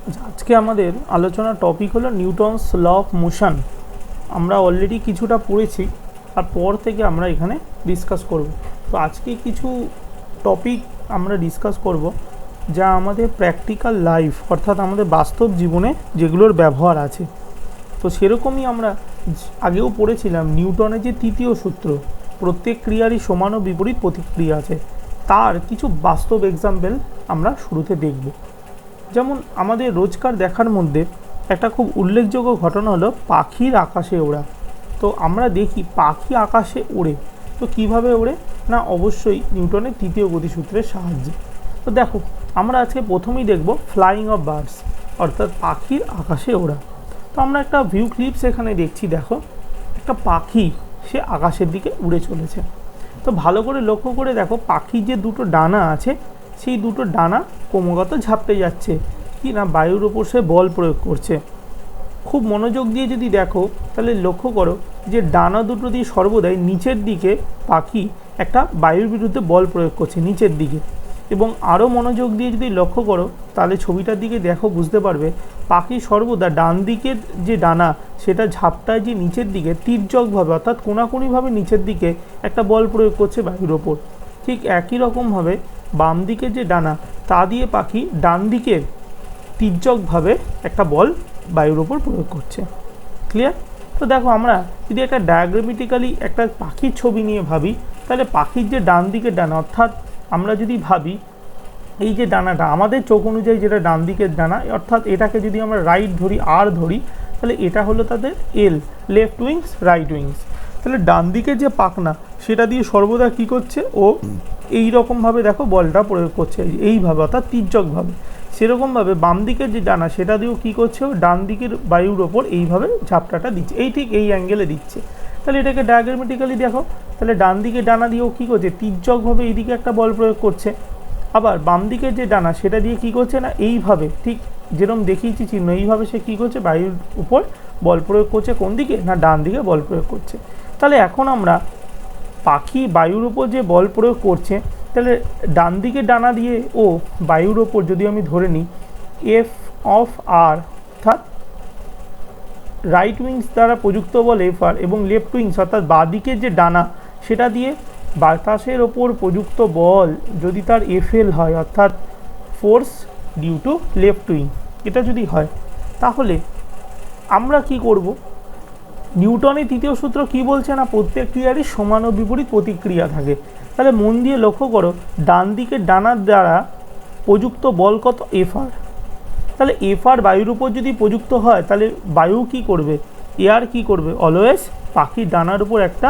আজকে আমাদের আলোচনার টপিক হলো নিউটনস ল অফ মোশন। আমরা অলরেডি কিছুটা পড়েছি, আর পর থেকে আমরা এখানে ডিসকাস করব। তো আজকে কিছু টপিক আমরা ডিসকাস করব যা আমাদের প্র্যাকটিক্যাল লাইফ অর্থাৎ আমাদের বাস্তব জীবনে যেগুলোর ব্যবহার আছে। তো সেরকমই আমরা আগেও পড়েছিলাম নিউটনের যে তৃতীয় সূত্র, প্রত্যেক ক্রিয়ারই সমান ও বিপরীত প্রতিক্রিয়া আছে, তার কিছু বাস্তব এক্সাম্পল আমরা শুরুতে দেখব। যেমন আমাদের রোজকার দেখার মধ্যে একটা খুব উল্লেখযোগ্য ঘটনা হলো পাখির আকাশে ওড়া। তো আমরা দেখি পাখি আকাশে ওড়ে, তো কিভাবে ওড়ে না, অবশ্যই নিউটনের তৃতীয় গতিসূত্রের সাহায্যে। তো দেখো, আমরা আজকে প্রথমেই দেখব ফ্লাইং অফ বার্ডস অর্থাৎ পাখির আকাশে ওড়া। তো আমরা একটা ভিউ ক্লিপস এখানে দেখছি, দেখো একটা পাখি সে আকাশের দিকে উড়ে চলেছে। তো ভালো করে লক্ষ্য করে দেখো, পাখির যে দুটো ডানা আছে সেই দুটো ডানা ক্রমাগত ঝাপটে যাচ্ছে, কি না বায়ুর ওপর সে বল প্রয়োগ করছে। খুব মনোযোগ দিয়ে যদি দেখো তাহলে লক্ষ্য করো যে ডানা দুটো দিয়ে সর্বদাই নিচের দিকে পাখি একটা বায়ুর বিরুদ্ধে বল প্রয়োগ করছে নিচের দিকে। এবং আরও মনোযোগ দিয়ে যদি লক্ষ্য করো তাহলে ছবিটার দিকে দেখো, বুঝতে পারবে পাখি সর্বদা ডান দিকের যে ডানা সেটা ঝাপটায় যে নিচের দিকে তির্যকভাবে অর্থাৎ কোণাকুণিভাবে নিচের দিকে একটা বল প্রয়োগ করছে বায়ুর ওপর। ঠিক একই রকমভাবে বাম দিকের যে ডানা তা দিয়ে পাখি ডান দিকের তির্যকভাবে একটা বল বায়ুর ওপর প্রয়োগ করছে। ক্লিয়ার? তো দেখো, আমরা যদি একটা ডায়াগ্রামেটিক্যালি একটা পাখির ছবি নিয়ে ভাবি, তাহলে পাখির যে ডান দিকের ডানা অর্থাৎ আমরা যদি ভাবি এই যে ডানাটা আমাদের চোখ অনুযায়ী যেটা ডান দিকের ডানা, অর্থাৎ এটাকে যদি আমরা রাইট ধরি আর ধরি, তাহলে এটা হলো তাদের এল, লেফট উইংস রাইট উইংস। তাহলে ডান দিকের যে পাখনা সেটা দিয়ে সর্বদা কী করছে, ও এই রকমভাবে দেখো বলটা প্রয়োগ করছে এইভাবে অর্থাৎ তির্যকভাবে। সেরকমভাবে বাম দিকের যে ডানা সেটা দিয়েও কী করছে, ও ডান দিকের বায়ুর ওপর এইভাবে ঝাপটাটা দিচ্ছে, এই ঠিক এই অ্যাঙ্গেলে দিচ্ছে। তাহলে এটাকে ডায়াগ্রামেটিক্যালি দেখো, তাহলে ডান দিকের ডানা দিয়েও কী করছে, তির্যকভাবে এইদিকে একটা বল প্রয়োগ করছে। আবার বাম দিকের যে ডানা সেটা দিয়ে কী করছে না, এইভাবে ঠিক যেরকম দেখিয়েছি চিহ্ন, এইভাবে সে কী করছে বায়ুর উপর বল প্রয়োগ করছে। কোন দিকে না, ডান দিকে বল প্রয়োগ করছে। তাহলে এখন আমরা পাখি বায়ুর উপর যে বল প্রয়োগ করছে, তাহলে ডান দিকে ডানা দিয়ে ও বায়ুর ওপর যদি আমি ধরে নিই এফ অফ আর, অর্থাৎ রাইট উইংস দ্বারা প্রযুক্ত বল এফ আর, এবং লেফট উইংস অর্থাৎ বাঁ দিকের যে ডানা সেটা দিয়ে বাতাসের ওপর প্রযুক্ত বল যদি তার এফএল হয় অর্থাৎ force due to left wing, এটা যদি হয়, তাহলে আমরা কি করব, নিউটনের তৃতীয় সূত্র কি বলছে না, প্রত্যেক ক্রিয়ারই সমান ও বিপরীত প্রতিক্রিয়া থাকে। তাহলে মন দিয়ে লক্ষ্য করো, ডান দিকের ডানার দ্বারা প্রযুক্ত বল কত, এফ আর। তাহলে এফ আর বায়ুর উপর যদি প্রযুক্ত হয়, তাহলে বায়ু কি করবে, এয়ার কি করবে, অলওয়েজ পাখির ডানার উপর একটা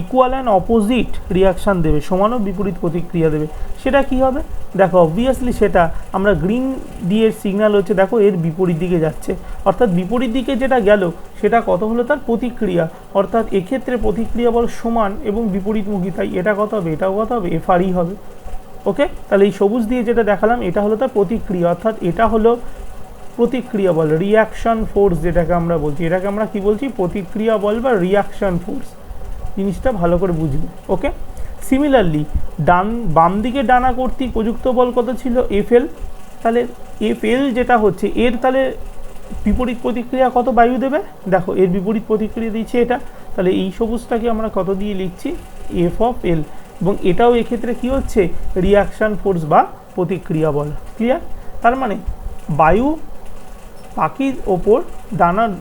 ইকুয়াল অ্যান্ড অপোজিট রিয়াকশান দেবে, সমান ও বিপরীত প্রতিক্রিয়া দেবে। সেটা কি হবে দেখো, অবভিয়াসলি সেটা আমরা গ্রিন দিয়ে সিগন্যাল হচ্ছে, দেখো এর বিপরীত দিকে যাচ্ছে, অর্থাৎ বিপরীত দিকে যেটা গেল সেটা কত হলো তার প্রতিক্রিয়া, অর্থাৎ এক্ষেত্রে প্রতিক্রিয়া বল সমান এবং বিপরীতমুখী, তাই এটা কত হবে, এটাও কত হবে, এফআরই হবে। ওকে, তাহলে এই সবুজ দিয়ে যেটা দেখালাম এটা হলো তার প্রতিক্রিয়া, অর্থাৎ এটা হলো প্রতিক্রিয়া বল, রিয়াকশন ফোর্স যেটাকে আমরা বলছি, এটাকে আমরা কি বলছি, প্রতিক্রিয়া বল বা রিয়াকশন ফোর্স। জিনিসটা ভালো করে বুঝবে। ওকে, সিমিলারলি বাম দিকে ডানা কর্তৃক প্রযুক্ত বল কত ছিল, এফএল। তাহলে এফএল যেটা হচ্ছে এর তাহলে বিপরীত প্রতিক্রিয়া কত বায়ু দেবে, দেখো এর বিপরীত প্রতিক্রিয়া দিচ্ছে এটা, তাহলে এই সবুজটাকে আমরা কত দিয়ে লিখছি, এফ অফ এল, এবং এটাও এক্ষেত্রে কি হচ্ছে, রিয়াকশান ফোর্স বা প্রতিক্রিয়া বল। ক্লিয়ার? তার মানে বায়ু পাখির ওপর ডানার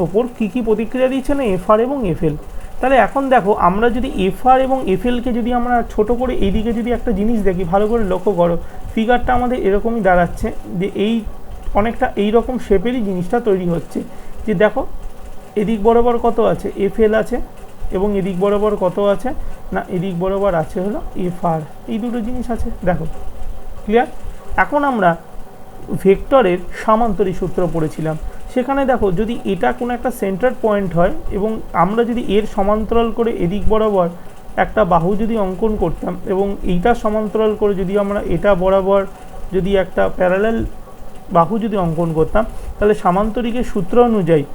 ওপর কী কী প্রতিক্রিয়া দিচ্ছে না, এফআর এবং এফএল। তাহলে এখন দেখো, আমরা যদি এফআর এবং এফএলকে যদি আমরা ছোট করে এইদিকে যদি একটা জিনিস দেখি, ভালো করে লক্ষ্য করো, ফিগারটা আমাদের এরকমই দাঁড়াচ্ছে যে এই অনেকটা এই রকম শেপেরই জিনিসটা তৈরি হচ্ছে, যে দেখো এদিক বরাবর কত আছে, এফএল আছে, এবং এদিক বরাবর কত আছে না, এদিক বরাবর আছে হলো এফআর, এই দুটো জিনিস আছে দেখো। ক্লিয়ার? এখন আমরা ভেক্টরের সামান্তরিক সূত্র পড়েছিলাম, সেখানে দেখো যদি এটা কোনো একটা সেন্টার পয়েন্ট হয় এবং আমরা যদি এর সমান্তরাল করে এদিক বরাবর একটা বাহু যদি অঙ্কন করতাম, এবং এইটা সমান্তরাল করে যদি আমরা এটা বরাবর যদি একটা প্যারালাল বাহু যদি অঙ্কন করতাম, তাহলে সামান্তরিকের সূত্র অনুযায়ী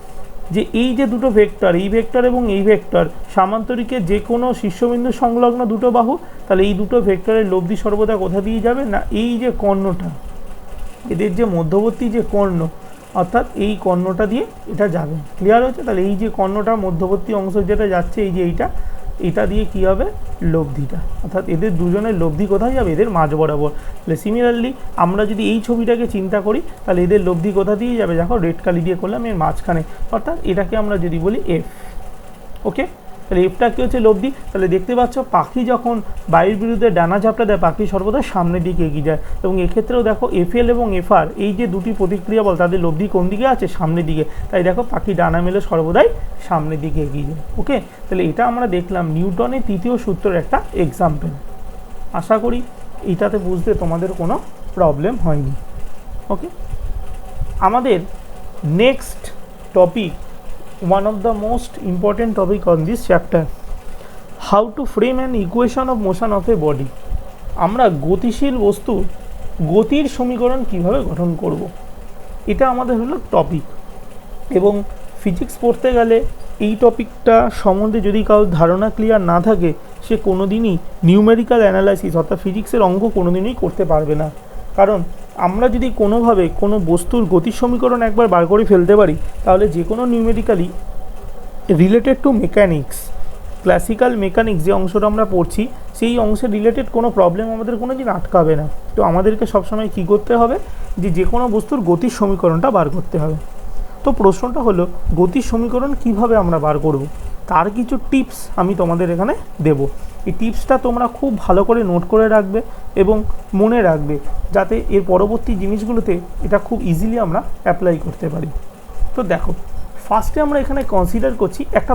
যে এই যে দুটো ভেক্টর, এই ভেক্টর এবং এই ভেক্টর সামান্তরিকের যে কোনো শীর্ষবিন্দু সংলগ্ন দুটো বাহু, তাহলে এই দুটো ভেক্টরের লব্ধি সর্বদা কোথা দিয়ে যাবে না, এই যে কর্ণটা এদের যে মধ্যবর্তী যে কর্ণ, অর্থাৎ এই কর্ণটা দিয়ে এটা যাবে। ক্লিয়ার হচ্ছে? তাহলে এই যে কর্ণটার মধ্যবর্তী অংশ যেটা যাচ্ছে, এই যে এটা দিয়ে কি হবে, লব্ধিটা, অর্থাৎ এদের দুজনের লব্ধি কোথায় যাবে, এদের মাঝ বরাবর। তাহলে সিমিলারলি আমরা যদি এই ছবিটাকে চিন্তা করি, তাহলে এদের লব্ধি কোথা দিয়ে যাবে, দেখো রেড কালি দিয়ে করলাম, এর মাঝখানে, অর্থাৎ এটাকে আমরা যদি বলি এফ। ওকে, তাহলে এফটা কী হচ্ছে, লব্ধি। তাহলে দেখতে পাচ্ছ পাখি যখন বায়ুর বিরুদ্ধে ডানা ঝাপটা দেয়, পাখি সর্বদা সামনের দিকে এগিয়ে যায়। এবং এক্ষেত্রেও দেখো এফএল এবং এফআর এই যে দুটি প্রতিক্রিয়া বল, তাদের লব্ধি কোন দিকে আছে, সামনের দিকে। তাই দেখো পাখি ডানা মেলে সর্বদাই সামনের দিকে এগিয়ে যায়। ওকে, তাহলে এটা আমরা দেখলাম নিউটনের তৃতীয় সূত্রের একটা এক্সাম্পল। আশা করি এইটাতে বুঝতে তোমাদের কোনো প্রবলেম হয়নি। ওকে, আমাদের next topic, one of the most important topic on this chapter, how to frame an equation of motion of a body. আমরা গতিশীল বস্তু গতির সমীকরণ কিভাবে গঠন করব, এটা আমাদের হলো টপিক। এবং ফিজিক্স পড়তে গেলে এই টপিকটা সম্বন্ধে যদি কারোর ধারণা ক্লিয়ার না থাকে, সে কোনো দিনই নিউমেরিক্যাল অ্যানালাইসিস অর্থাৎ ফিজিক্সের অঙ্ক কোনো দিনই করতে পারবে না। কারণ আমরা যদি কোনোভাবে কোনো বস্তুর গতির সমীকরণ একবার বার করে ফেলতে পারি, তাহলে যে কোনো numerically related to mechanics, classical mechanics যে অংশটা আমরা পড়ছি, সেই অংশের রিলেটেড কোনো প্রবলেম আমাদের কোনো দিন আটকাবে না। তো আমাদেরকে সবসময় কী করতে হবে, যে কোনো বস্তুর গতির সমীকরণটা বার করতে হবে। তো প্রশ্নটা হলো, গতির সমীকরণ কিভাবে আমরা বার করব, তার কিছু টিপস আমি তোমাদের এখানে দেব। এই টিপসটা তোমরা খুব ভালো করে নোট করে রাখবে এবং মনে রাখবে, যাতে এর পরবর্তী জিনিসগুলোতে এটা খুব ইজিলি আমরা অ্যাপ্লাই করতে পারি। তো দেখো, ফার্স্টে আমরা এখানে কনসিডার করছি একটা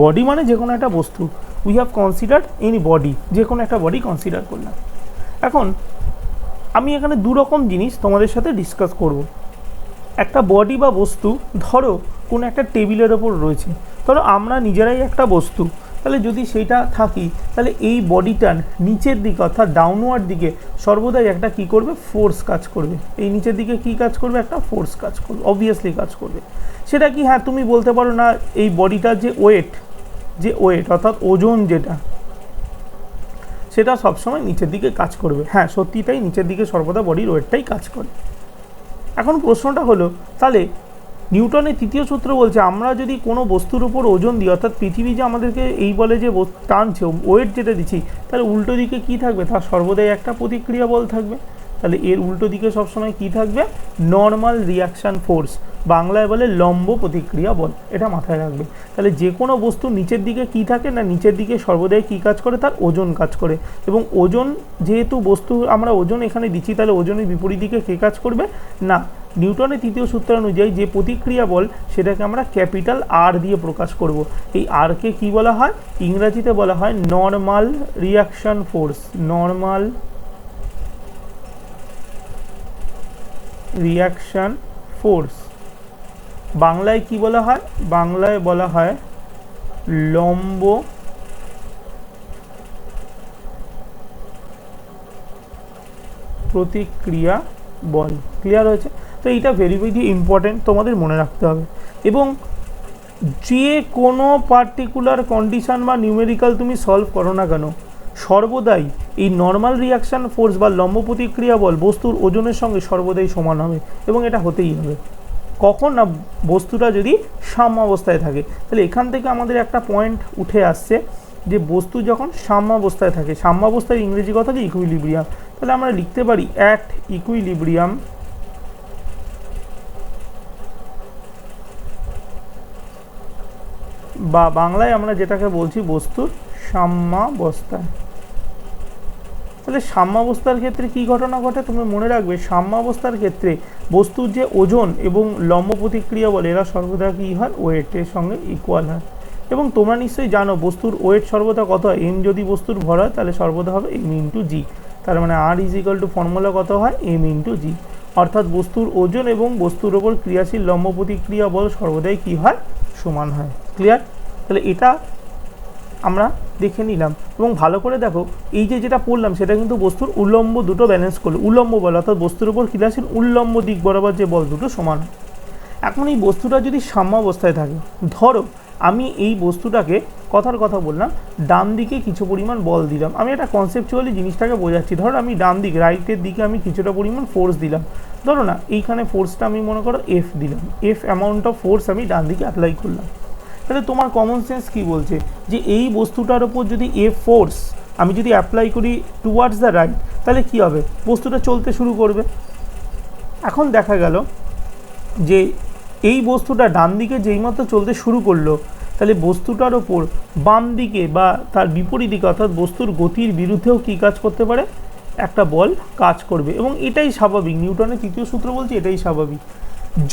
বডি মানে যে কোনো একটা বস্তু। We have consider any body, যে কোনো একটা বডি কনসিডার করলাম। এখন আমি এখানে দু রকম জিনিস তোমাদের সাথে ডিসকাস করব। একটা বডি বা বস্তু, ধরো কোনো একটা টেবিলের ওপর রয়েছে, ধরো আমরা নিজেরাই একটা বস্তু, তাহলে যদি সেইটা থাকি, তাহলে এই বডিটার নিচের দিকে অর্থাৎ ডাউনওয়ার্ড দিকে সর্বদাই একটা কি করবে, ফোর্স কাজ করবে। এই নিচের দিকে কি কাজ করবে, একটা ফোর্স কাজ করবে, অবভিয়াসলি কাজ করবে। সেটা কি, হ্যাঁ তুমি বলতে পারো না এই বডিটার যে ওয়েট অর্থাৎ ওজন যেটা, সেটা সবসময় নিচের দিকে কাজ করবে। হ্যাঁ সত্যি তাই, নিচের দিকে সর্বদা বডির ওয়েটটাই কাজ করে। এখন প্রশ্নটা হলো, তাহলে নিউটনের তৃতীয় সূত্র বলছে আমরা যদি কোনো বস্তুর উপর ওজন দিই, অর্থাৎ পৃথিবী যে আমাদেরকে এই বলে যে টানছে, ওয়েট যেটা দিচ্ছি, তাহলে উল্টো দিকে কী থাকবে, তার সর্বদাই একটা প্রতিক্রিয়া বল থাকবে। তাহলে এর উল্টো দিকে সবসময় কী থাকবে, নর্মাল রিয়াকশান ফোর্স, বাংলায় বলে লম্ব প্রতিক্রিয়া বল, এটা মাথায় রাখবে। তাহলে যে কোনো বস্তু নিচের দিকে কী থাকে না, নিচের দিকে সর্বদাই কী কাজ করে, তার ওজন কাজ করে। এবং ওজন যেহেতু বস্তু আমরা ওজন এখানে দিচ্ছি, তাহলে ওজনের বিপরীত দিকে কে কাজ করবে না, নিউটনের তৃতীয় সূত্র অনুযায়ী যে প্রতিক্রিয়া বল, সেটাকে আমরা ক্যাপিটাল আর দিয়ে প্রকাশ করব। এই আরকে কি বলা হয়, ইংরেজিতে বলা হয় normal reaction force, normal reaction force. বাংলায় কি বলা হয়, বাংলায় বলা হয় লম্ব প্রতিক্রিয়া বল। ক্লিয়ার হয়েছে? তো এইটা ভেরি ভেরি ইম্পর্টেন্ট, তোমাদের মনে রাখতে হবে। এবং যে কোনো পার্টিকুলার কন্ডিশন বা নিউমেরিক্যাল তুমি সলভ করো না কেন, সর্বদাই এই নর্মাল রিয়াকশান ফোর্স বা লম্ব প্রতিক্রিয়া বল বস্তুর ওজনের সঙ্গে সর্বদাই সমান হবে। এবং এটা হতেই হবে কখন না, বস্তুটা যদি সাম্যাবস্থায় থাকে। তাহলে এখান থেকে আমাদের একটা পয়েন্ট উঠে আসছে যে বস্তু যখন সাম্যাবস্থায় থাকে, সাম্যাবস্থার ইংরেজি কথা কি, ইকুইলিব্রিয়াম। তাহলে আমরা লিখতে পারি অ্যাট ইকুইলিব্রিয়াম, বা বাংলায় আমরা যেটাকে বলছি বস্তুর সাম্যাবস্থায়। তাহলে সাম্যাবস্থার ক্ষেত্রে কি ঘটনা ঘটে, তুমি মনে রাখবে সাম্যাবস্থার ক্ষেত্রে বস্তুর যে ওজন এবং লম্ব প্রতিক্রিয়া বলে, এরা সর্বদা কী হয়, ওয়েটের সঙ্গে ইকুয়াল হয়। এবং তোমরা নিশ্চয়ই জানো বস্তুর ওয়েট সর্বদা কত হয়, এম যদি বস্তুর ভর হয় তাহলে সর্বদা হবে এম ইন্টু জি। তার মানে আর ইজ ইকুয়াল টু ফর্মুলা কত হয়, এম ইন্টু জি। অর্থাৎ বস্তুর ওজন এবং বস্তুর ওপর ক্রিয়াশীল লম্ব প্রতিক্রিয়া বল সর্বদাই কী হয়, সমান হয়। ক্লিয়ার? তাহলে এটা আমরা দেখে নিলাম। এবং ভালো করে দেখো, এই যে যেটা পড়লাম সেটা কিন্তু বস্তুর উল্লম্ব দুটো ব্যালেন্স করলো, উল্লম্ব বল অর্থাৎ বস্তুর উপর ক্রিয়াশীল উল্লম্ব দিক বরাবর যে বল দুটো সমান। এখন এই বস্তুটা যদি সাম্যাবস্থায় থাকে, ধরো আমি এই বস্তুটাকে কথার কথা বললাম ডান দিকে কিছু পরিমাণ বল দিলাম, আমি একটা কনসেপচুয়ালি জিনিসটাকে বোঝাচ্ছি। ধরো আমি ডান দিক রাইটের দিকে আমি কিছুটা পরিমাণ ফোর্স দিলাম, ধরো না এইখানে ফোর্সটা আমি মনে করো এফ দিলাম, এফ অ্যামাউন্ট অফ ফোর্স আমি ডান দিকে অ্যাপ্লাই করলাম। তাহলে তোমার কমন সেন্স কী বলছে যে এই বস্তুটার ওপর যদি এফ ফোর্স আমি যদি অ্যাপ্লাই করি টুয়ার্ডস দ্য রাইট, তাহলে কী হবে, বস্তুটা চলতে শুরু করবে। এখন দেখা গেল যে এই বস্তুটা ডান দিকে যেইমাত্র চলতে শুরু করলো, তাহলে বস্তুটার ওপর বাম দিকে বা তার বিপরীত দিকে অর্থাৎ বস্তুর গতির বিরুদ্ধেও কী কাজ করতে পারে, একটা বল কাজ করবে। এবং এটাই স্বাভাবিক, নিউটনের তৃতীয় সূত্র বলছে এটাই স্বাভাবিক।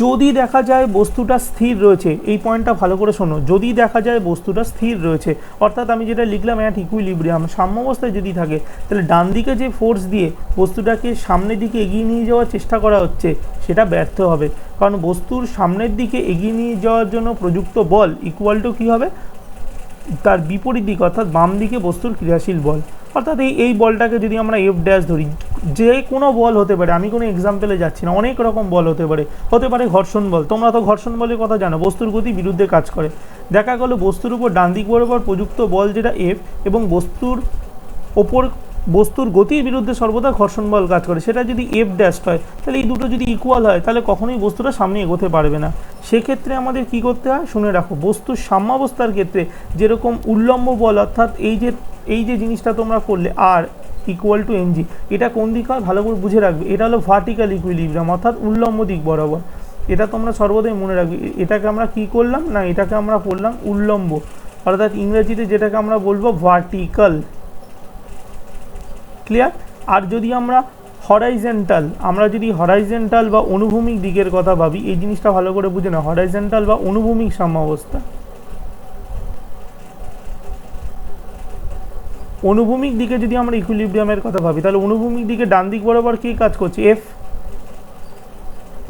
যদি দেখা যায় বস্তুটা স্থির রয়েছে, এই পয়েন্টটা ভালো করে শোনো, যদি দেখা যায় বস্তুটা স্থির রয়েছে অর্থাৎ আমি যেটা লিখলাম অ্যাট ইকুইলিব্রিয়াম সাম্যাবস্থায় যদি থাকে, তাহলে ডান দিকে যে ফোর্স দিয়ে বস্তুটাকে সামনের দিকে এগিয়ে নিয়ে যাওয়ার চেষ্টা করা হচ্ছে সেটা ব্যর্থ হবে, কারণ বস্তুর সামনের দিকে এগিয়ে নিয়ে যাওয়ার জন্য প্রযুক্ত বল ইকুয়াল টু কী হবে, তার বিপরীত দিক অর্থাৎ বাম দিকে বস্তুর ক্রিয়াশীল বল। অর্থাৎ এই বলটাকে যদি আমরা এফ ড্যাশ ধরি, যে কোনো বল হতে পারে, আমি কোনো এক্সাম্পলে যাচ্ছি না, অনেক রকম বল হতে পারে ঘর্ষণ বল, তোমরা তো ঘর্ষণ বলের কথা জানো, বস্তুর গতি বিরুদ্ধে কাজ করে। দেখা গেল বস্তুর উপর ডান দিক বরাবর প্রযুক্ত বল যেটা এফ এবং বস্তুর গতির বিরুদ্ধে সর্বদা ঘর্ষণ বল কাজ করে, সেটা যদি এফ ড্যাশ হয়, তাহলে এই দুটো যদি ইকুয়াল হয় তাহলে কখনোই বস্তুটা সামনে এগোতে পারবে না। সেক্ষেত্রে আমাদের কি করতে হয় শুনে রাখো, বস্তুর সাম্যাবস্থার ক্ষেত্রে যেরকম উল্লম্ব বল অর্থাৎ এই যে জিনিসটা তোমরা করলে আর ইকুয়াল টু এমজি, এটা কোন দিক হয় ভালো করে বুঝে রাখবে, এটা হলো ভার্টিক্যাল ইকুইলিব্রিয়াম অর্থাৎ উল্লম্ব দিক বরাবর। এটা তোমরা সর্বদাই মনে রাখবে। এটাকে আমরা কি করলাম না, এটাকে আমরা করলাম উল্লম্ব, অর্থাৎ ইংরেজিতে যেটাকে আমরা বলবো ভার্টিক্যাল। ক্লিয়ার? আর যদি আমরা হরাইজেন্টাল বা অনুভূমিক দিকের কথা ভাবি, এই জিনিসটা ভালো করে বুঝে না, হরাইজেন্টাল বা অনুভূমিক সাম্যাবস্থা, অনুভূমিক দিকে যদি আমরা ইকুইলিব্রিয়ামের কথা ভাবি, তাহলে অনুভূমিক দিকে ডান দিক বরাবর কে কাজ করছে এফ,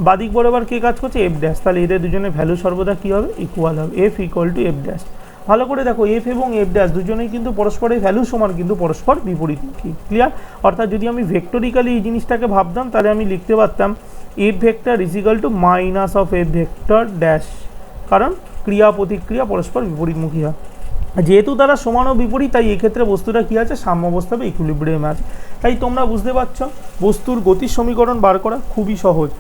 বাদিক বরাবর কে কাজ করছে এফ ড্যাশ, তাহলে এদের দুজনের ভ্যালু সর্বদা কী হবে, ইকুয়াল হবে, F equal two F dash. ভালো করে দেখো এফ এবং এফ ড্যাশ দুজনেই কিন্তু পরস্পরের ভ্যালু সমান কিন্তু পরস্পর বিপরীতমুখী। ক্লিয়ার? অর্থাৎ যদি আমি ভেক্টরিক্যালি এই জিনিসটাকে ভাবতাম তাহলে আমি লিখতে পারতাম F vector is equal to minus of F vector dash, কারণ ক্রিয়া প্রতিক্রিয়া পরস্পর বিপরীতমুখী হয়। যেহেতু তারা সমান ও বিপরীত, তাই এক্ষেত্রে বস্তুটা কী আছে, সাম্যাবস্থা বা ইকুইলিব্রিয়ামে আছে। তাই তোমরা বুঝতে পারছো বস্তুর গতির সমীকরণ বার করা খুবই সহজ।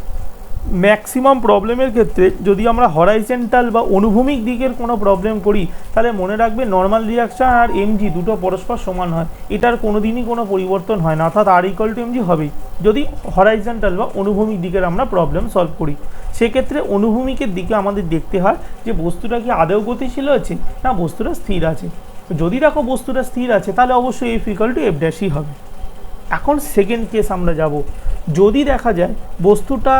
ম্যাক্সিমাম প্রবলেমের ক্ষেত্রে যদি আমরা হরাইজেন্টাল বা অনুভূমিক দিকের কোনো প্রবলেম করি, তাহলে মনে রাখবে নর্মাল রিয়াকশান আর এমজি দুটো পরস্পর সমান হয়, এটার কোনো দিনই কোনো পরিবর্তন হয় না, অর্থাৎ আর ইকুয়াল টু এমজি হবেই যদি হরাইজেন্টাল বা অনুভূমিক দিকের আমরা প্রবলেম সলভ করি। সেক্ষেত্রে অনুভূমিকের দিকে আমাদের দেখতে হয় যে বস্তুটা কি আদৌ গতিশীল আছে না বস্তুটা স্থির আছে। যদি দেখো বস্তুটা স্থির আছে তাহলে অবশ্যই এফ ইকুয়াল টু এফ ড্যাশই হবে। এখন সেকেন্ড কেস আমরা যাব, যদি দেখা যায় বস্তুটা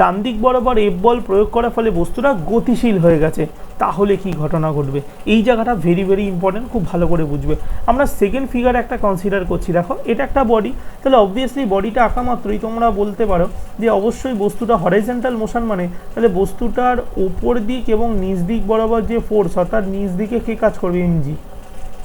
ডান দিক বরাবর এফ বল প্রয়োগ করার ফলে বস্তুটা গতিশীল হয়ে গেছে, তাহলে কি ঘটনা ঘটবে, এই জায়গাটা ভেরি ভেরি ইম্পর্টেন্ট, খুব ভালো করে বুঝবে। আমরা সেকেন্ড ফিগার একটা কনসিডার করছি, দেখো এটা একটা বডি, তাহলে অবভিয়াসলি বডিটা আঁকা মাত্রই তোমরা বলতে পারো যে অবশ্যই বস্তুটা হরাইজেন্টাল মোশন, মানে তাহলে বস্তুটার ওপর দিক এবং নিচ দিক বরাবর যে ফোর্স অর্থাৎ নিচ দিকে কে কাজ করবে, এমজি,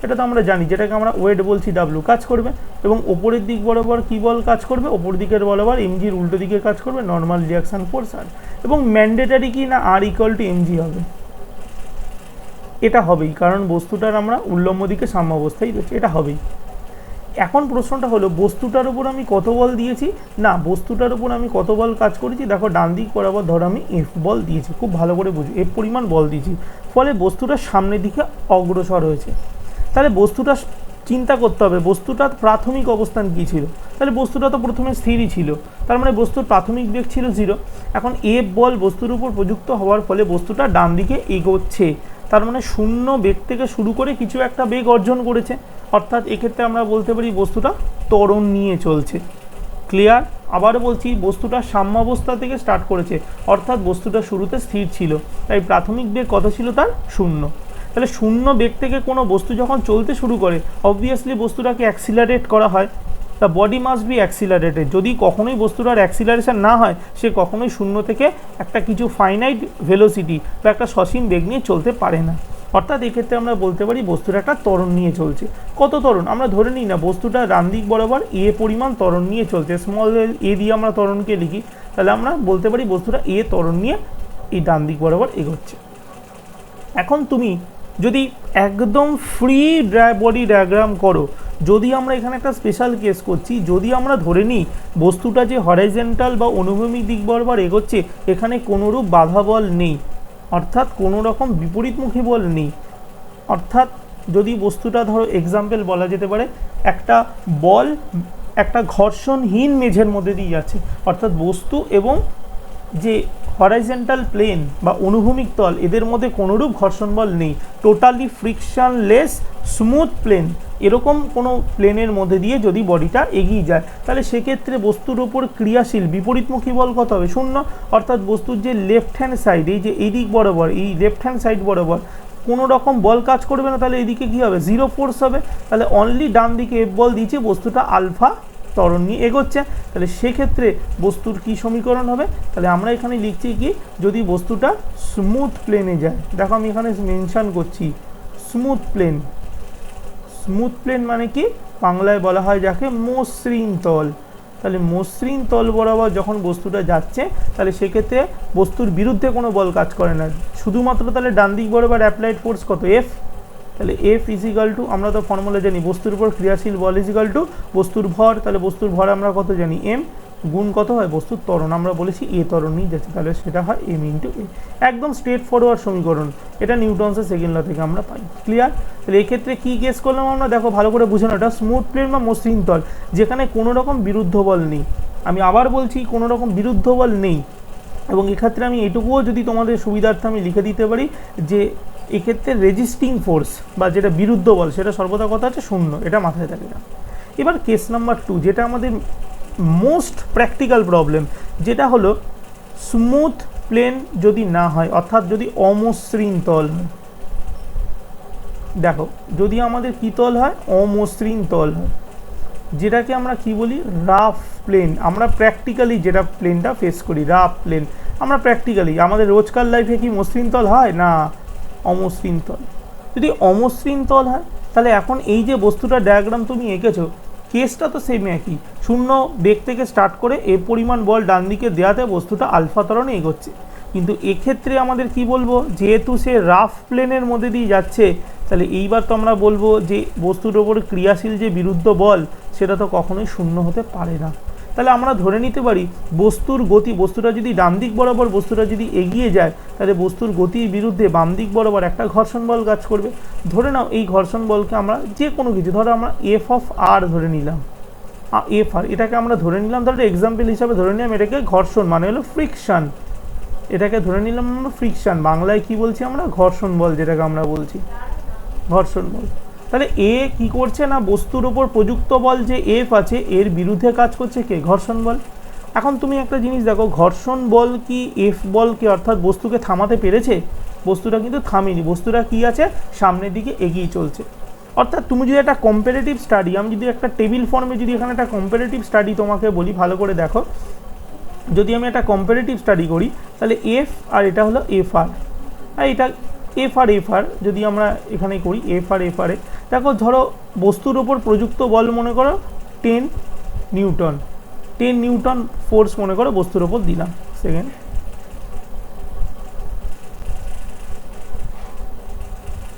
এটা তো আমরা জানি, যেটাকে আমরা ওয়েট বলছি ডাব্লু কাজ করবে, এবং ওপরের দিক বরাবর কী বল কাজ করবে, ওপর দিকের বরাবর এমজির উল্টো দিকে কাজ করবে নর্মাল রিয়াকশান ফোর্স। আর এবং ম্যান্ডেটারি কি না আর ইকুয়াল টু এমজি হবে, এটা হবেই, কারণ বস্তুটার আমরা উল্লম্ব দিকে সাম্যাবস্থায় রয়েছে, এটা হবেই। এখন প্রশ্নটা হলো বস্তুটার উপর আমি কত বল দিয়েছি, না বস্তুটার উপর আমি কত বল কাজ করেছি, দেখো ডান দিক বরাবর ধরো আমি এফ বল দিয়েছি, খুব ভালো করে বুঝি এফ পরিমাণ বল দিয়েছি, ফলে বস্তুটা সামনের দিকে অগ্রসর হয়েছে। তাহলে বস্তুটা চিন্তা করতে হবে বস্তুটার প্রাথমিক অবস্থান কী ছিল, তাহলে বস্তুটা তো প্রথমে স্থিরই ছিল, তার মানে বস্তুর প্রাথমিক বেগ ছিল 0। এখন এফ বল বস্তুর উপর প্রযুক্ত হওয়ার ফলে বস্তুটা ডান দিকে এগোচ্ছে, তার মানে শূন্য বেগ থেকে শুরু করে কিছু একটা বেগ অর্জন করেছে, অর্থাৎ এক্ষেত্রে আমরা বলতে পারি বস্তুটা ত্বরণ নিয়ে চলছে। ক্লিয়ার? আবারও বলছি বস্তুটা সাম্যাবস্থা থেকে স্টার্ট করেছে, অর্থাৎ বস্তুটা শুরুতে স্থির ছিল, তাই প্রাথমিক বেগ কত ছিল তার 0। তাহলে শূন্য বেগ থেকে কোনো বস্তু যখন চলতে শুরু করে অবভিয়াসলি বস্তুটাকে অ্যাক্সিলারেট করা হয়, the body must be accelerated. যদি কখনোই বস্তুটার অ্যাক্সিলারেশন না হয় সে কখনোই শূন্য থেকে একটা কিছু ফাইনাইট ভেলোসিটি বা একটা সসীম বেগ নিয়ে চলতে পারে না, অর্থাৎ এক্ষেত্রে আমরা বলতে পারি বস্তুটা একটা ত্বরণ নিয়ে চলছে। কত ত্বরণ আমরা ধরে নিই না, বস্তুটা ডান দিক বরাবর এ পরিমাণ ত্বরণ নিয়ে চলছে, স্মল এ দিয়ে আমরা ত্বরণকে লিখি, তাহলে আমরা বলতে পারি বস্তুটা এ ত্বরণ নিয়ে এই ডান দিক বরাবর এগোচ্ছে। এখন তুমি যদি একদম ফ্রি বডি ডায়াগ্রাম করো, যদি আমরা এখানে একটা স্পেশাল কেস করছি, যদি আমরা ধরে নিই বস্তুটা যে হরাইজন্টাল বা অনুভূমিক দিক বরাবর এগোচ্ছে, এখানে কোনোরূপ বাধা বল নেই, অর্থাৎ কোনো রকম বিপরীতমুখী বল নেই, অর্থাৎ যদি বস্তুটা ধরো এক্সাম্পল বলা যেতে পারে একটা বল একটা ঘর্ষণহীন মেঝের মধ্যে দিয়ে যাচ্ছে, অর্থাৎ বস্তু এবং যে হরাইজন্টাল প্লেন বা অনুভূমিক তল এদের মধ্যে কোনোরূপ ঘর্ষণ বল নেই, টোটালি ফ্রিকশনলেস স্মুথ প্লেন, এরকম কোনো প্লেনের মধ্যে দিয়ে যদি বডিটা এগিয়ে যায়, তাহলে সেক্ষেত্রে বস্তুর ওপর ক্রিয়াশীল বিপরীতমুখী বল কত হবে? শূন্য। অর্থাৎ বস্তুর যে লেফট হ্যান্ড সাইড, এই যে এই দিক বরাবর, এই লেফট হ্যান্ড সাইড বরাবর কোনো রকম বল কাজ করবে না, তাহলে এদিকে কী হবে? জিরো ফোর্স হবে। তাহলে অনলি ডান দিকে এফ বল দিয়েছে, বস্তুটা আলফা ত্বরণ নিয়ে এগোচ্ছে, তাহলে সেক্ষেত্রে বস্তুর কি সমীকরণ হবে? তাহলে আমরা এখানে লিখছি কি, যদি বস্তুটা স্মুথ প্লেনে যায়, দেখো আমি এখানে মেনশন করছি স্মুথ প্লেন। স্মুথ প্লেন মানে কি? বাংলায় বলা হয় যাকে মসৃণ তল। তাহলে মসৃণ তল বরাবর যখন বস্তুটা যাচ্ছে, তাহলে সেক্ষেত্রে বস্তুর বিরুদ্ধে কোনো বল কাজ করে না, শুধুমাত্র তাহলে ডান দিক বরাবর অ্যাপ্লাইড ফোর্স কত? এফ। তাহলে এফ ইজিক্যাল টু, আমরা তো ফর্মুলা জানি, বস্তুর উপর ক্রিয়াশীল বল ইজিক্যাল টু বস্তুর ভর, তাহলে বস্তুর ভর আমরা কত জানি? এম, গুণ কত হয়? বস্তুর ত্বরণ, আমরা বলেছি এ ত্বরণ নিয়ে যাচ্ছে, তাহলে সেটা হয় এম ইন্টু এ। একদম স্ট্রেট ফরওয়ার্ড সমীকরণ, এটা নিউটনসের সেকেন্ড ল থেকে আমরা পাই। ক্লিয়ার? তাহলে এক্ষেত্রে কী কেস করলাম আমরা, দেখো ভালো করে বুঝে নাও, এটা স্মুথ প্লেন বা মসৃণ তল যেখানে কোনো রকম বিরুদ্ধ বল নেই। আমি আবার বলছি, কোনো রকম বিরুদ্ধ বল নেই। এবং এক্ষেত্রে আমি এটুকুও যদি তোমাদের সুবিধার্থে আমি লিখে দিতে পারি যে এক্ষেত্রে রেজিস্টিং ফোর্স বা যেটা বিরুদ্ধ বল সেটা সর্বদা কথা হচ্ছে শূন্য, এটা মাথায় থাকে না। এবার কেস নাম্বার 2, যেটা আমাদের মোস্ট প্র্যাকটিক্যাল প্রবলেম, যেটা হলো স্মুথ প্লেন যদি না হয়, অর্থাৎ যদি অমসৃণ তল হয়। দেখো যদি আমাদের কী তল হয়? অমসৃণ তল হয়, যেটাকে আমরা কি বলি? Rough plane. আমরা প্র্যাকটিক্যালি যেটা প্লেনটা ফেস করি, রাফ প্লেন, আমরা প্র্যাকটিক্যালি আমাদের রোজকার লাইফে কি মসৃণ তল হয়? না, অমসৃণ তল। যদি অমসৃণ তল হয়, তাহলে এখন এই যে বস্তুটা ডায়াগ্রাম তুমি এঁকেছো, কেসটা তো সেম একই, শূন্য বেগ থেকে স্টার্ট করে এ পরিমাণ বল ডান দিকে দেওয়াতে বস্তুটা আলফা ত্বরণে এগোচ্ছে। কিন্তু এক্ষেত্রে আমাদের কি বলবো, যেহেতু সে রাফ প্লেনের মধ্যে দিয়ে যাচ্ছে, তাহলে এইবার তো আমরা বলবো যে বস্তুর ওপর ক্রিয়াশীল যে বিরুদ্ধ বল সেটা তো কখনোই শূন্য হতে পারে না। তাহলে আমরা ধরে নিতে পারি বস্তুর গতি, বস্তুটা যদি ডান দিক বরাবর বস্তুটা যদি এগিয়ে যায়, তাহলে বস্তুর গতির বিরুদ্ধে বাম দিক বরাবর একটা ঘর্ষণ বল কাজ করবে। ধরে নাও এই ঘর্ষণ বলকে আমরা যে কোনো কিছু, ধরো আমরা এফ অফ আর ধরে নিলাম, এফ আর, এটাকে আমরা ধরে নিলাম, ধরো এক্সাম্পল হিসাবে ধরে নিলাম এটাকে ঘর্ষণ, মানে হলো ফ্রিকশন, এটাকে ধরে নিলাম আমরা ফ্রিকশন, বাংলায় কি বলছি আমরা? ঘর্ষণ বল, যেটাকে আমরা বলছি ঘর্ষণ বল। তাহলে এ কি করছে না, বস্তুর ওপর প্রযুক্ত বল যে এফ আছে এর বিরুদ্ধে কাজ করছে কে? ঘর্ষণ বল। এখন তুমি একটা জিনিস দেখো, ঘর্ষণ বল কি এফ বলকে অর্থাৎ বস্তুকে থামাতে পেরেছে? বস্তুটা কিন্তু থামেনি, বস্তুটা কি আছে? সামনের দিকে এগিয়ে চলছে। অর্থাৎ তুমি যদি একটা কম্পারেটিভ স্টাডি, আমি যদি একটা টেবিল ফর্মে যদি এখানে একটা কম্পারেটিভ স্টাডি তোমাকে বলি, ভালো করে দেখো, যদি আমি একটা কম্পারেটিভ স্টাডি করি, তাহলে এফ আর এটা হলো এফ আর, আর এটা এফ আর যদি আমরা এখানে করি এফ আর এ, দেখো ধরো বস্তুর ওপর প্রযুক্ত বল মনে করো 10 নিউটন, 10 নিউটন ফোর্স মনে করো বস্তুর ওপর দিলাম। সেকেন্ড,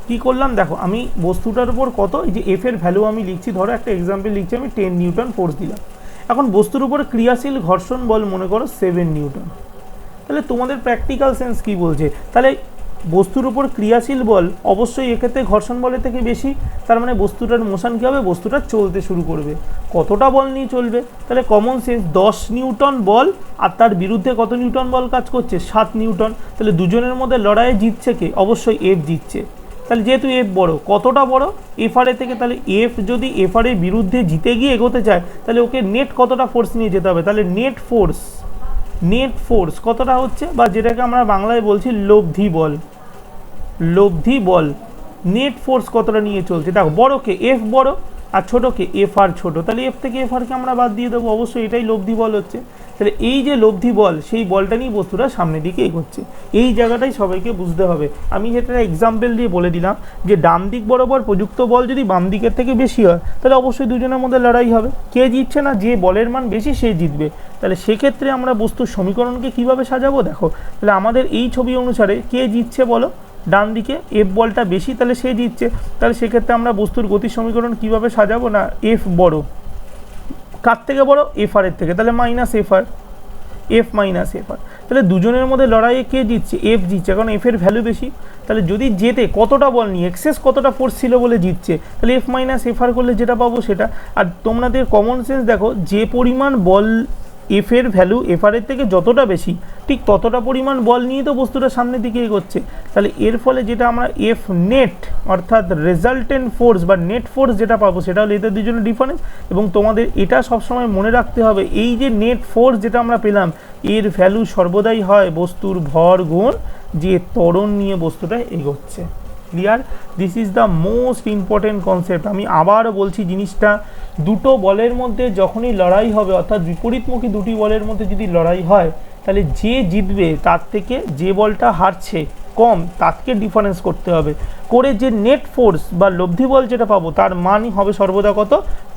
কি করলাম দেখো, আমি বস্তুটার উপর কত, এই যে এফ এর ভ্যালু আমি লিখছি, ধরো একটা এক্সাম্পল লিখছি, আমি 10 নিউটন ফোর্স দিলাম। এখন বস্তুর উপর ক্রিয়াশীল ঘর্ষণ বল মনে করো 7 নিউটন। তাহলে তোমাদের প্র্যাকটিক্যাল সেন্স কি বলছে? তাহলে বস্তুর উপর ক্রিয়াশীল বল অবশ্যই এক্ষেত্রে ঘর্ষণ বলের থেকে বেশি, তার মানে বস্তুটার মোশন কী হবে? বস্তুটা চলতে শুরু করবে। কতটা বল নিয়ে চলবে? তাহলে কমন সেন্স, 10 নিউটন বল আর তার বিরুদ্ধে কত নিউটন বল কাজ করছে? 7 নিউটন। তাহলে দুজনের মধ্যে লড়াইয়ে জিতছে কে? অবশ্যই এফ জিতছে। তাহলে যেহেতু এফ বড়, কতটা বড়? এফ আর থেকে, তাহলে এফ যদি এফ আর এর বিরুদ্ধে জিতে গিয়ে এগোতে চায়, তাহলে ওকে নেট কতটা ফোর্স নিয়ে যেতে হবে? তাহলে নেট ফোর্স কতটা হচ্ছে, বা যেটাকে আমরা বাংলায় বলছি লব্ধি বল, নেট ফোর্স কতটা নিয়ে চলছে? দেখো বড়কে এফ বড় আর ছোটোকে এফ আর ছোট, তাহলে এফ থেকে এফ আরকে আমরা বাদ দিয়ে দেবো, অবশ্যই এটাই লব্ধি বল হচ্ছে। তাহলে এই যে লব্ধি বল, সেই বলটা নিয়ে বস্তুটা সামনের দিকে এগোচ্ছে, এই জায়গাটাই সবাইকে বুঝতে হবে। আমি যেটা এক্সাম্পল দিয়ে বলে দিলাম যে ডান দিক বরাবর প্রযুক্ত বল যদি বাম দিকের থেকে বেশি হয়, তাহলে অবশ্যই দুজনের মধ্যে লড়াই হবে, কে জিতছে না, যে বলের মান বেশি সে জিতবে। তাহলে সেক্ষেত্রে আমরা বস্তুর সমীকরণকে কিভাবে সাজাবো? দেখো তাহলে আমাদের এই ছবি অনুসারে কে জিতছে বলো? ডান দিকে এফ বলটা বেশি, তাহলে সে জিতছে। তাহলে সেক্ষেত্রে আমরা বস্তুর গতির সমীকরণ কীভাবে সাজাবো, না এফ বড়, কার থেকে বড়, এফ আর এর থেকে, তাহলে মাইনাস এফ আর, এফ মাইনাস এফ আর। তাহলে দুজনের মধ্যে লড়াইয়ে কে জিতছে, এফ জিতছে, কারণ এফ এর ভ্যালু বেশি। তাহলে যদি জেতে কতটা বল নিয়ে, এক্সেস কতটা ফোর্স ছিল বলে জিতছে, তাহলে এফ মাইনাস এফ আর করলে যেটা পাবো সেটা। আর তোমাদের কমন সেন্স দেখো, যে পরিমাণ বল এফ এর ভ্যালু এফ আর এর থেকে যতটা বেশি, ঠিক ততটা পরিমাণ বল নিয়ে তো বস্তুটা সামনের দিকে এগোচ্ছে। তাহলে এর ফলে যেটা আমরা এফ নেট অর্থাৎ রেজাল্টেন্ট ফোর্স বা নেট ফোর্স যেটা পাবো সেটা হলো এদের দুজনের ডিফারেন্স। এবং তোমাদের এটা সবসময় মনে রাখতে হবে, এই যে নেট ফোর্স যেটা আমরা পেলাম এর ভ্যালু সর্বদাই হয় বস্তুর ভর গুণ যে ত্বরণ নিয়ে বস্তুটা এগোচ্ছে। Clear? This is the most important concept. আমি আবারও বলছি জিনিসটা, দুটো বলের মধ্যে যখনই লড়াই হবে অর্থাৎ বিপরীতমুখী দুটি বলের মধ্যে যদি লড়াই হয়, তাহলে যে জিতবে তার থেকে যে বলটা হারছে কম তাকে ডিফারেন্স করতে হবে করে, যে নেট ফোর্স বা লব্ধি বল যেটা পাবো তার মানই হবে সর্বদা কত,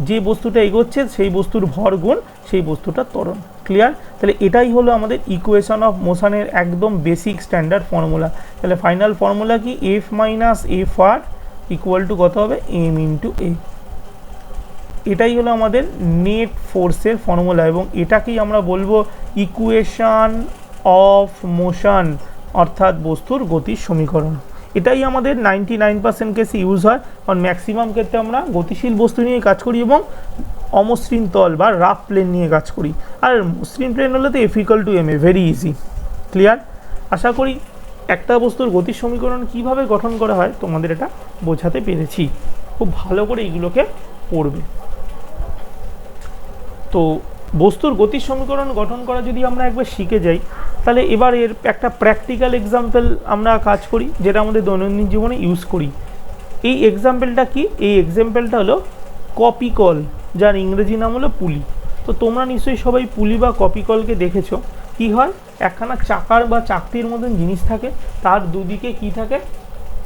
যে বস্তুটা এগোচ্ছে সেই বস্তুর ভর গুণ সেই বস্তুটার ত্বরণ। ক্লিয়ার? তাহলে এটাই হলো আমাদের ইকুয়েশন অফ মোশনের একদম বেসিক স্ট্যান্ডার্ড ফর্মুলা। তাহলে ফাইনাল ফর্মুলা কি, F minus F R equal to কত হবে, এম ইন্টু এ। এটাই হলো আমাদের নেট ফোর্সের ফর্মুলা এবং এটাকেই আমরা বলবো ইকুয়েশন অফ মোশন অর্থাৎ বস্তুর গতির সমীকরণ। এটাই আমাদের 99% কেসে ইউজ হয়, কারণ ম্যাক্সিমাম ক্ষেত্রে আমরা গতিশীল বস্তু নিয়ে কাজ করি এবং অমসৃণ তল বা রাফ প্লেন নিয়ে কাজ করি। আর মসৃণ প্লেন হলে তো F equal to M A, very easy. Clear? আশা করি একটা বস্তুর গতির সমীকরণ কিভাবে গঠন করা হয় তোমাদের এটা বোঝাতে পেরেছি। খুব ভালো করে এগুলোকে পড়বে। তো বস্তুর গতির সমীকরণ গঠন করা যদি আমরা একবার শিখে যাই, তাহলে এবার এর একটা প্র্যাকটিক্যাল এক্সাম্পল আমরা কাজ করি যেটা আমাদের দৈনন্দিন জীবনে ইউজ করি। এই এক্সাম্পলটা কি, এই এক্সাম্পলটা হলো কপি কল, যার ইংরেজি নাম হলো পুলি। তো তোমরা নিশ্চয়ই সবাই পুলি বা কপি কলকে দেখেছো। কি হয়, একখানা চাকার বা চাকতির মতন জিনিস থাকে, তার দুদিকে কি থাকে,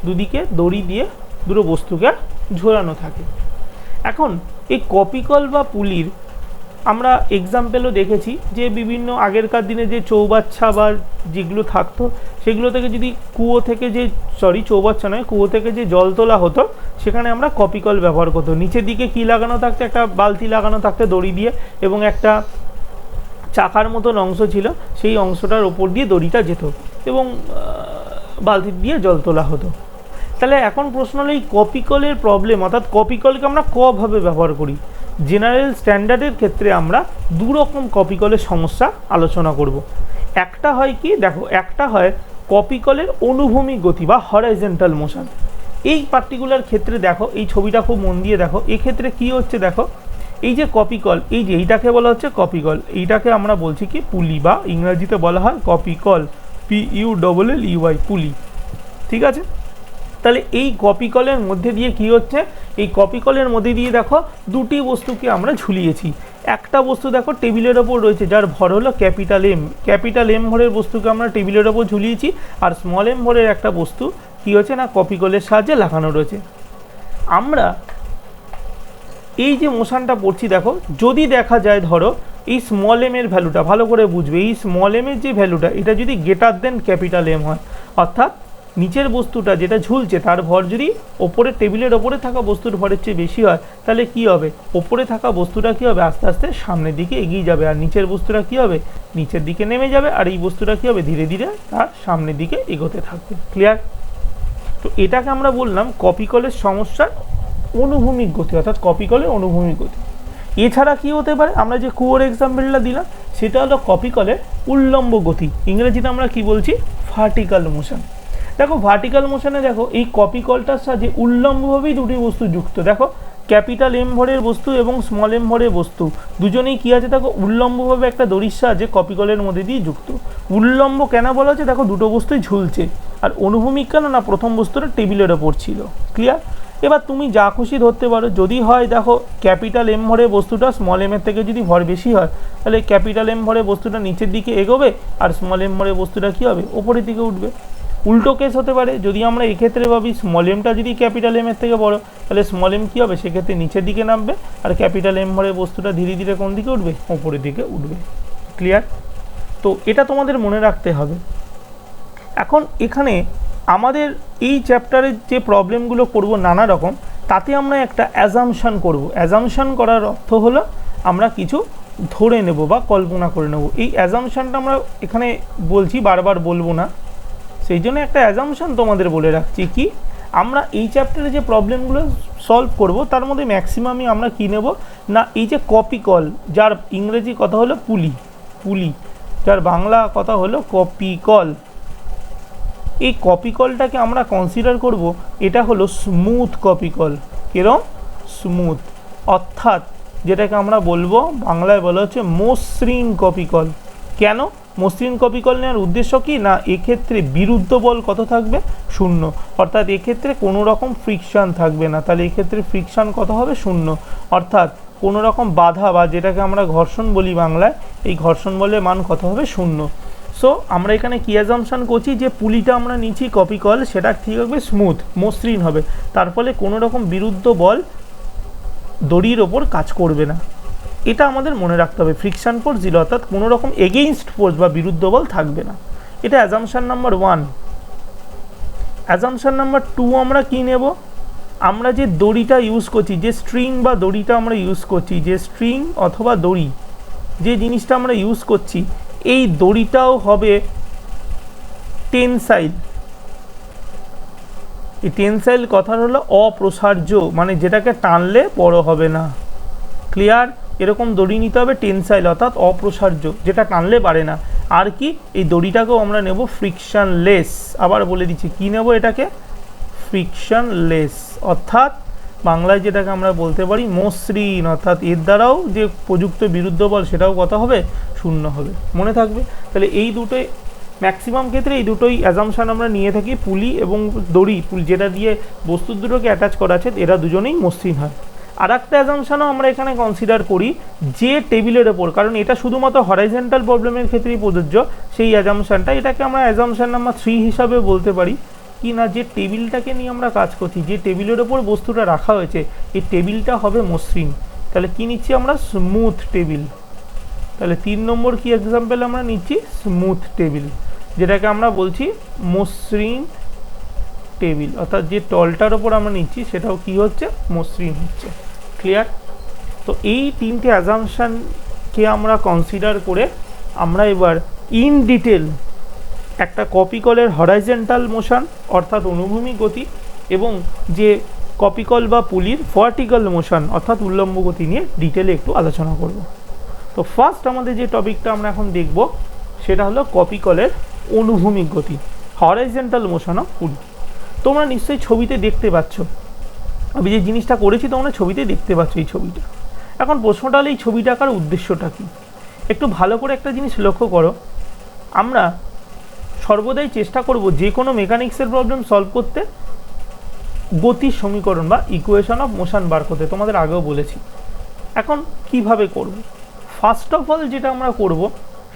দুদিকে দড়ি দিয়ে দুটো বস্তুকে ঝোলানো থাকে। এখন এই কপি কল বা পুলির আমরা এক্সাম্পলও দেখেছি যে বিভিন্ন আগেরকার দিনে যে চৌবাচ্চা বা যেগুলো থাকতো সেগুলো থেকে যদি কুয়ো থেকে যে চৌবাচ্চা নয়, কুয়ো থেকে যে জল তোলা হতো সেখানে আমরা কপি কল ব্যবহার করতো। নিচের দিকে কি লাগানো থাকতো, একটা বালতি লাগানো থাকতো দড়ি দিয়ে এবং একটা চাকার মতন অংশ ছিল, সেই অংশটার ওপর দিয়ে দড়িটা যেত এবং বালতি দিয়ে জল তোলা হতো। তাহলে এখন প্রশ্ন হলো এই কপি কলের প্রবলেম, অর্থাৎ কপি কলকে আমরা কভাবে ব্যবহার করি। জেনারেল স্ট্যান্ডার্ডের ক্ষেত্রে আমরা দু রকম কপি কলের সমস্যা আলোচনা করব। একটা হয় কি, দেখো, একটা হয় কপি কলের অনুভূমিক গতি বা হরাইজন্টাল মোশন। এই পার্টিকুলার ক্ষেত্রে দেখো, এই ছবিটা খুব মন দিয়ে দেখো, এক্ষেত্রে কি হচ্ছে দেখো, এই যে কপি কল, এই যে এইটাকে বলা হচ্ছে কপি কল, এইটাকে আমরা বলছি কি পুলি বা ইংরেজিতে বলা হয় কপি কল, PULLEY, পুলি। ঠিক আছে? তাহলে এই কপি কলের মধ্যে দিয়ে কি হচ্ছে, এই কপি কলের মধ্যে দিয়ে দেখো দুটি বস্তুকে আমরা ঝুলিয়েছি। একটা বস্তু দেখো টেবিলের ওপর রয়েছে যার ভর হলো ক্যাপিটাল এম, ক্যাপিটাল এম ভরের বস্তুকে আমরা টেবিলের ওপর ঝুলিয়েছি। আর স্মল এম ভরের একটা বস্তু কি হচ্ছে না কপি কলের সাহায্যে লাগানো রয়েছে। আমরা এই যে মোশনটা পড়ছি দেখো, যদি দেখা যায় ধরো এই স্মল এম এর ভ্যালুটা ভালো করে বুঝবে, এই স্মল এম এর যে ভ্যালুটা এটা যদি গ্রেটার দেন ক্যাপিটাল এম হয়, অর্থাৎ নিচের বস্তুটা যেটা ঝুলছে তার ভর যদি ওপরে টেবিলের ওপরে থাকা বস্তুর ভরের চেয়ে বেশি হয়, তাহলে কি হবে, ওপরে থাকা বস্তুটা কি হবে, আস্তে আস্তে সামনের দিকে এগিয়ে যাবে, আর নিচের বস্তুটা কি হবে, নিচের দিকে নেমে যাবে, আর এই বস্তুটা কি হবে, ধীরে ধীরে তার সামনের দিকে এগোতে থাকবে। ক্লিয়ার? তো এটাকে আমরা বললাম কপি কলের সমস্যার অনুভূমিক গতি, অর্থাৎ কপি কলের অনুভূমিক গতি। এছাড়া কি হতে পারে, আমরা যে কুয়োর এক্সাম্পলটা দিলাম সেটা হলো কপি কলের উল্লম্ব গতি, ইংরেজিতে আমরা কি বলছি, ভার্টিক্যাল মোশন। দেখো ভার্টিক্যাল মোশনে দেখো এই কপি কলটার সাথে উল্লম্বভাবেই দুটি বস্তু যুক্ত। দেখো ক্যাপিটাল এম ভরের বস্তু এবং স্মল এম ভরের বস্তু দুজনেই কী আছে, দেখো উল্লম্বভাবে একটা দড়ির সাহায্যে কপি কলের মধ্যে দিয়ে যুক্ত। উল্লম্ব কেন বলা হচ্ছে, দেখো দুটো বস্তুই ঝুলছে। আর অনুভূমিক কেন না, প্রথম বস্তুটা টেবিলের ওপর ছিল। ক্লিয়ার? এবার তুমি যা খুশি ধরতে পারো, যদি হয় দেখো ক্যাপিটাল এম ভরের বস্তুটা স্মল এম এর থেকে যদি ভর বেশি হয়, তাহলে ক্যাপিটাল এম ভরের বস্তুটা নিচের দিকে এগোবে আর স্মল এম ভরের বস্তুটা কী হবে, ওপরের দিকে উঠবে। উল্টো কেস হতে পারে, যদি আমরা এক্ষেত্রে ভাবি স্মল এমটা যদি ক্যাপিটাল এম এর থেকে বড়, তাহলে স্মল এম কী হবে, সেক্ষেত্রে নিচের দিকে নামবে আর ক্যাপিটাল এম ভরের বস্তুটা ধীরে ধীরে কোন দিকে উঠবে, ওপরের দিকে উঠবে। ক্লিয়ার? তো এটা তোমাদের মনে রাখতে হবে। এখন এখানে আমাদের এই চ্যাপ্টারের যে প্রবলেমগুলো করব নানা রকম, তাতে আমরা একটা অ্যাজামশান করব। অ্যাজামশান করার অর্থ হলো আমরা কিছু ধরে নেব বা কল্পনা করে নেব। এই অ্যাজামশানটা আমরা এখানে বলছি, বারবার বলবো না, সেই জন্য একটা অ্যাজামশান তোমাদের বলে রাখছি কি, আমরা এই চ্যাপ্টারে যে প্রবলেমগুলো সলভ করব তার মধ্যে ম্যাক্সিমামই আমরা কী নেব না, এই যে কপি কল, যার ইংরেজি কথা হলো পুলি, পুলি, যার বাংলা কথা হলো কপি কল, এই কপি কলটাকে আমরা কনসিডার করব এটা হলো স্মুথ কপি কল। কিরম? স্মুথ, অর্থাৎ যেটাকে আমরা বলবো বাংলায় বলা হচ্ছে মসৃণ কপি কল। কেন মসৃণ কপি কল নেওয়ার উদ্দেশ্য কি না, এক্ষেত্রে বিরুদ্ধ বল কত থাকবে? 0, অর্থাৎ এক্ষেত্রে কোনো রকম ফ্রিকশান থাকবে না। তাহলে এক্ষেত্রে ফ্রিকশান কত হবে? 0, অর্থাৎ কোনো রকম বাধা বা যেটাকে আমরা ঘর্ষণ বলি বাংলায়, এই ঘর্ষণ বলের মান কত হবে? 0। সো আমরা এখানে কি অ্যাজাম্পশন করছি, যে পুলিটা আমরা নিচ্ছি কপি কল, সেটা ঠিক হবে স্মুথ, মসৃণ হবে, তার ফলে কোনো রকম বিরুদ্ধ বল দড়ির ওপর কাজ করবে না। এটা আমাদের মনে রাখতে হবে, ফ্রিকশান ফোর্স 0, অর্থাৎ কোনো রকম এগেইনস্ট ফোর্স বা বিরুদ্ধ বল থাকবে না। এটা অ্যাজাম্পশন নাম্বার 1। অ্যাজাম্পশন নাম্বার 2 আমরা কি নেব, আমরা যে দড়িটা ইউজ করছি, যে স্ট্রিং বা দড়িটা আমরা ইউজ করছি, যে স্ট্রিং অথবা দড়ি যে জিনিসটা আমরা ইউজ করছি, এই দড়িটাও হবে টেনসাইল। এই টেনসাইল কথা হলো অপ্রসার্য, মানে যেটাকে টানলে বড় হবে না। ক্লিয়ার? এরকম দড়ি নিতে হবে টেনসাইল, অর্থাৎ অপ্রসার্য, যেটা টানলে বাড়ে না। আর কি, এই দড়িটাকেও আমরা নেব ফ্রিকশনলেস। আবার বলে দিচ্ছি কি নেব, এটাকে ফ্রিকশনলেস, অর্থাৎ বাংলায় যেটাকে আমরা বলতে পারি মসৃণ, অর্থাৎ এর দ্বারাও যে প্রযুক্ত বিরুদ্ধ বল সেটাও কত হবে? 0 হবে। মনে থাকবে? তাহলে এই দুটোই ম্যাক্সিমাম ক্ষেত্রে এই দুটোই অ্যাজাম্পশন আমরা নিয়ে থাকি, পুলি এবং দড়ি, পুলি যেটা দিয়ে বস্তুর দুটোকে অ্যাটাচ করা আছে, এরা দুজনেই মসৃণ হয়। আর একটা অ্যাজাম্পশনও আমরা এখানে কনসিডার করি, যে টেবিলের ওপর, কারণ এটা শুধুমাত্র হরাইজন্টাল প্রবলেমের ক্ষেত্রেই প্রযোজ্য, সেই অ্যাজাম্পশনটা, এটাকে আমরা অ্যাজাম্পশন নাম্বার 3 হিসাবে বলতে পারি কি না, যে টেবিলটাকে নিয়ে আমরা কাজ করছি, যে টেবিলের ওপর বস্তুটা রাখা হয়েছে, এই টেবিলটা হবে মসৃণ। তাহলে কি নিচ্ছি আমরা? Smooth table. তাহলে 3 নম্বর কি এক্সাম্পল আমরা নিচ্ছি? স্মুথ টেবিল, যেটাকে আমরা বলছি মসৃণ টেবিল, অর্থাৎ যে তলটার ওপর আমরা নিচ্ছি সেটাও কি হচ্ছে? মসৃণ হচ্ছে। ক্লিয়ার? তো এই 3টে অ্যাজাম্পশনকে আমরা কনসিডার করে আমরা এবার ইন ডিটেল একটা কপি কলের হরাইজন্টাল মোশন অর্থাৎ অনুভূমিক গতি এবং যে কপি কল বা পুলির ভার্টিক্যাল মোশন অর্থাৎ উল্লম্ব গতি নিয়ে ডিটেলে একটু আলোচনা করব। তো ফার্স্ট আমাদের যে টপিকটা আমরা এখন দেখব সেটা হলো কপি কলের অনুভূমিক গতি, হরাইজন্টাল মোশন অফ পুলি। তোমরা নিশ্চয়ই ছবিতে দেখতে পাচ্ছ, আমি যে জিনিসটা করেছি তোমরা ছবিতে দেখতে পাচ্ছ এই ছবিটা। এখন প্রশ্নটা হলো এই ছবিটা আঁকার উদ্দেশ্যটা কী? একটু ভালো করে একটা জিনিস লক্ষ্য করো, আমরা সর্বদাই চেষ্টা করব যে কোনো মেকানিক্সের প্রবলেম সলভ করতে গতির সমীকরণ বা ইকুয়েশন অফ মোশন বার করতে, তোমাদের আগেও বলেছি। এখন কিভাবে করব? ফার্স্ট অফ অল যেটা আমরা করব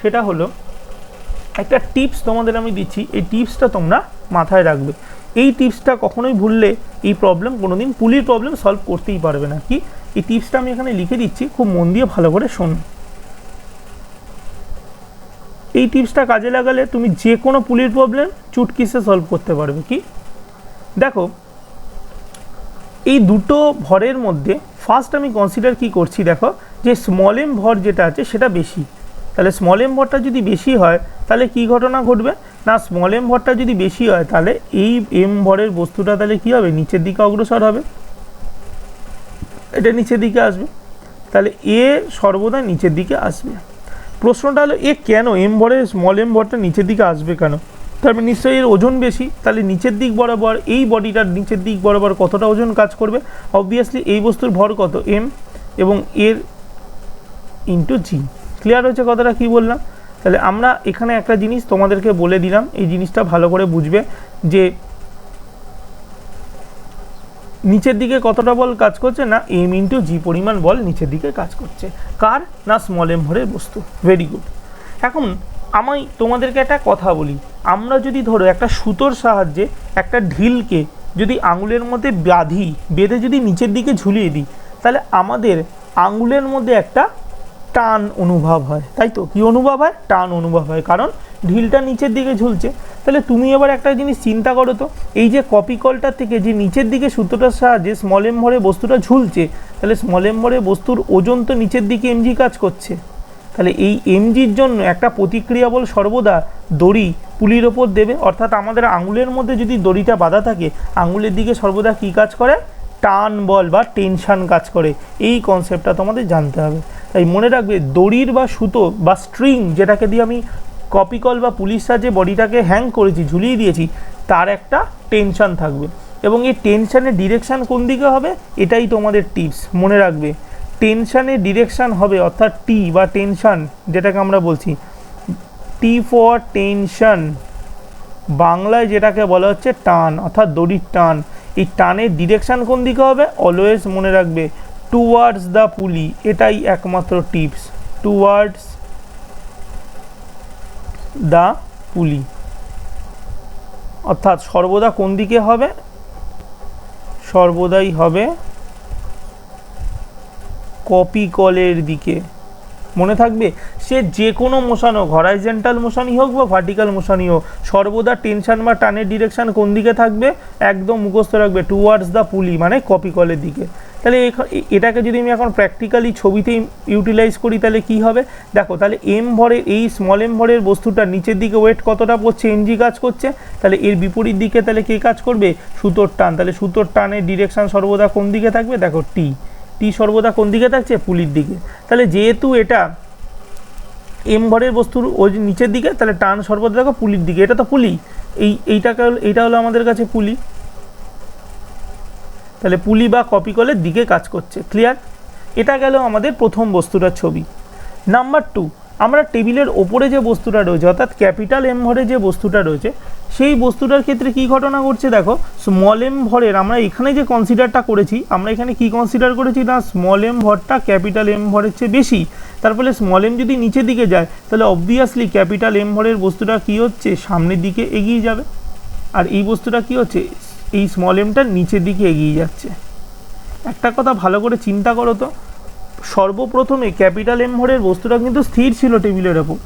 সেটা হলো একটা টিপস তোমাদের আমি দিচ্ছি, এই টিপসটা তোমরা মাথায় রাখবে। এই টিপসটা কখনোই ভুললে এই প্রবলেম কোনোদিন পুলির প্রবলেম সলভ করতেই পারবে না। কি, এই টিপসটা আমি এখানে লিখে দিচ্ছি, খুব মন দিয়ে ভালো করে শোনো। এই টিপসটা কাজে লাগালে তুমি যে কোনো পুলির প্রবলেম চুটকিসে সলভ করতে পারবে। কি, দেখো এই দুটো ভরের মধ্যে ফার্স্ট আমি কনসিডার কি করছি, দেখো যে স্মল এম ভর যেটা আছে সেটা বেশি। তাহলে স্মল এম ভরটা যদি বেশি হয় তাহলে কি ঘটনা ঘটবে না, স্মল এম ভরটা যদি বেশি হয় তাহলে এই এম ভরের বস্তুটা তাহলে কি হবে? নিচের দিকে অগ্রসর হবে, এটা নিচের দিকে আসবে, তাহলে এ সর্বদা নিচের দিকে আসবে। প্রশ্নটা হলো এ কেন এম ভরের স্মল এম ভরটা নিচের দিকে আসবে কেন? তারপরে নিশ্চয়ই এর ওজন বেশি, তাহলে নিচের দিক বরাবর এই বডিটার নিচের দিক বরাবর কতটা ওজন কাজ করবে? অবভিয়াসলি এই বস্তুর ভর কত? এম, এবং এর ইন্টু জি। ক্লিয়ার হয়েছে কথাটা কি বললাম? তাহলে আমরা এখানে একটা জিনিস তোমাদেরকে বলে দিলাম, এই জিনিসটা ভালো করে বুঝবে যে নিচের দিকে কতটা বল কাজ করছে না, এম ইন্টু জি পরিমাণ বল নিচের দিকে কাজ করছে। কার? না স্মল এম ভরের বস্তু। Very good. এখন আমি তোমাদেরকে একটা কথা বলি, আমরা যদি ধরো একটা সুতোর সাহায্যে একটা ঢিলকে যদি আঙুলের মধ্যে বেঁধে যদি নিচের দিকে ঝুলিয়ে দিই, তাহলে আমাদের আঙুলের মধ্যে একটা টান অনুভব হয়, তাই তো? কি অনুভব হয়? টান অনুভব হয়, কারণ ঢিলটা নিচের দিকে ঝুলছে। তাহলে তুমি এবার একটা জিনিস চিন্তা করো তো, এই যে কপি কলটার থেকে যে নিচের দিকে সুতোটার সাহায্যে স্মল এম ভরে বস্তুটা ঝুলছে, তাহলে স্মল এম ভরে বস্তুর ওজন তো নিচের দিকে এমজি কাজ করছে। তাহলে এই এমজির জন্য একটা প্রতিক্রিয়া বল সর্বদা দড়ি পুলির ওপর দেবে, অর্থাৎ আমাদের আঙুলের মধ্যে যদি দড়িটা বাঁধা থাকে, আঙুলের দিকে সর্বদা কী কাজ করে, টান বল বা টেনশান কাজ করে। এই কনসেপ্টটা তোমাদের জানতে হবে। তাই মনে রাখবে, দড়ির বা সুতো বা স্ট্রিং, যেটাকে দিয়ে আমি কপি কল বা পুলিশ সাহায্যে বডিটাকে হ্যাং করেছি, ঝুলিয়ে দিয়েছি, তার একটা টেনশান থাকবে, এবং এই টেনশানের ডিরেকশান কোন দিকে হবে, এটাই তোমাদের টিপস। মনে রাখবে, টেনশানের ডিরেকশান হবে, অর্থাৎ টি বা টেনশান যেটাকে আমরা বলছি, টি ফর টেনশন, বাংলায় যেটাকে বলা হচ্ছে টান, অর্থাৎ দড়ির টান। এই টানের ডিরেকশান কোন দিকে হবে, অলওয়েজ মনে রাখবে টুয়ার্ডস দ্য পুলি, এটাই একমাত্র টিপস, টুয়ার্ডস দ্য পুলি, অর্থাৎ সর্বদা কোন দিকে হবে, সর্বদাই হবে কপি কলের দিকে। মনে থাকবে, সে যে কোনো মোশন হোক, হরাইজেন্টাল মোশনই হোক বা ভার্টিক্যাল মোশনই হোক, সর্বদা টেনশন বা টানের ডিরেকশান কোন দিকে থাকবে, একদম মুখস্থ রাখবে, টুয়ার্ডস দ্য পুলি, মানে কপি কলের দিকে। তাহলে এটাকে যদি আমি এখন প্র্যাকটিক্যালি ছবিতে ইউটিলাইজ করি, তাহলে কি হবে দেখো, তাহলে এম ভরের, এই স্মল এম ভরের বস্তুটা নিচের দিকে ওয়েট কতটা পড়ছে, এমজি কাজ করছে, তাহলে এর বিপরীত দিকে তাহলে কে কাজ করবে, সুতোর টান। তাহলে সুতোর টানের ডিরেকশান সর্বদা কোন দিকে থাকবে, দেখো টি, টি সর্বদা কোন দিকে থাকছে, পুলির দিকে। তাহলে যেহেতু এটা এম ভরের বস্তুর ওই নিচের দিকে, তাহলে টান সর্বদা দেখো পুলির দিকে, এটা তো পুলি, এইটা হলো আমাদের কাছে পুলি, তাহলে পুলি বা কপি কলের দিকে কাজ করছে। ক্লিয়ার? এটা গেল আমাদের প্রথম বস্তুটার ছবি। নাম্বার 2, আমরা টেবিলের ওপরে যে বস্তুটা রয়েছে, অর্থাৎ ক্যাপিটাল এম ভরে যে বস্তুটা রয়েছে, সেই বস্তুটার ক্ষেত্রে কি ঘটনা ঘটছে দেখো, স্মল এম ভরের, আমরা এখানে যে কনসিডারটা করেছি, আমরা এখানে কি কনসিডার করেছি না, স্মল এম ভরটা ক্যাপিটাল এম ভরের চেয়ে বেশি। তার ফলে স্মল এম যদি নিচের দিকে যায়, তাহলে অবভিয়াসলি ক্যাপিটাল এম ভরের বস্তুটা কি হচ্ছে, সামনের দিকে এগিয়ে যাবে, আর এই বস্তুটা কি হচ্ছে, এই স্মল এমটা নিচের দিকে এগিয়ে যাচ্ছে। একটা কথা ভালো করে চিন্তা করো তো, সর্বপ্রথমে ক্যাপিটাল এম ভরের বস্তুটা কিন্তু স্থির ছিল টেবিলের ওপর,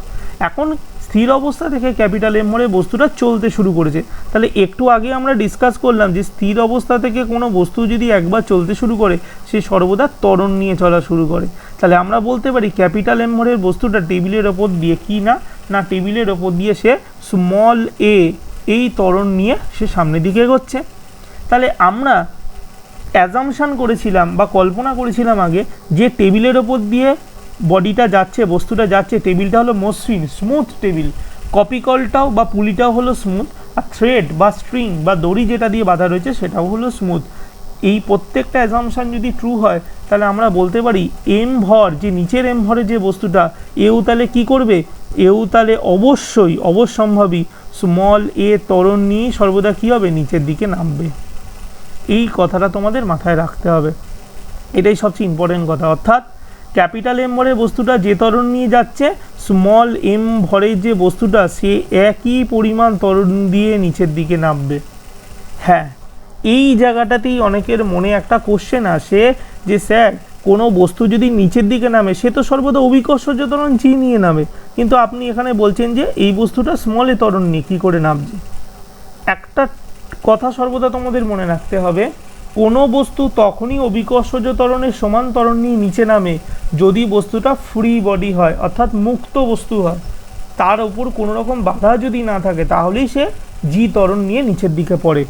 এখন স্থির অবস্থা থেকে ক্যাপিটাল এম ভরের বস্তুটা চলতে শুরু করেছে। তাহলে একটু আগে আমরা ডিসকাস করলাম যে স্থির অবস্থা থেকে কোনো বস্তু যদি একবার চলতে শুরু করে, সে সর্বদা ত্বরণ নিয়ে চলা শুরু করে। তাহলে আমরা বলতে পারি ক্যাপিটাল এম ভরের বস্তুটা টেবিলের ওপর দিয়ে কি না টেবিলের ওপর দিয়ে সে স্মল এ, এই ত্বরণ নিয়ে সে সামনের দিকে এগোচ্ছে। তাহলে আমরা অ্যাজামশান করেছিলাম বা কল্পনা করেছিলাম আগে, যে টেবিলের ওপর দিয়ে বডিটা যাচ্ছে, বস্তুটা যাচ্ছে, টেবিলটা হলো মসৃণ স্মুথ টেবিল, কপি কলটাও বা পুলিটাও হলো স্মুথ, আর থ্রেড বা স্ট্রিং বা দড়ি যেটা দিয়ে বাঁধা রয়েছে সেটাও হলো স্মুথ। এই প্রত্যেকটা অ্যাজামশান যদি ট্রু হয়, তাহলে আমরা বলতে পারি এম ভর, যে নিচের এম ভরের যে বস্তুটা, এও তাহলে কী করবে, এও তাহলে অবশ্যই অবশ্যম্ভাবী স্মল এ ত্বরণ নিয়ে সর্বদা কী হবে, নিচের দিকে নামবে। এই কথাটা তোমাদের মাথায় রাখতে হবে, এটাই সবচেয়ে ইম্পর্টেন্ট কথা। অর্থাৎ ক্যাপিটাল এম ভরের বস্তুটা যে ত্বরণ নিয়ে যাচ্ছে, স্মল এম ভরের যে বস্তুটা সে একই পরিমাণ ত্বরণ দিয়ে নিচের দিকে নামবে। হ্যাঁ, এই জায়গাটাতেই অনেকের মনে একটা কোশ্চেন আসে যে স্যার, কোনো বস্তু যদি নিচের দিকে নামে, সে তো সর্বদা অভিকর্ষজ ত্বরণ জি নিয়ে নামে, কিন্তু আপনি এখানে বলছেন যে এই বস্তুটা স্মল এ ত্বরণ নিয়ে কী করে নামছে। একটা কথা সর্বদা তোমাদের মনে রাখতে হবে, কোনো বস্তু তখনই অভিকর্ষজ ত্বরণের সমান ত্বরণ নিয়ে নিচে নামে যদি বস্তুটা ফ্রি বডি হয়, অর্থাৎ মুক্ত বস্তু হয়, তার উপর কোনো রকম বাধা যদি না থাকে, তাহলেই সে জি ত্বরণ নিয়ে নিচের দিকে পড়ে,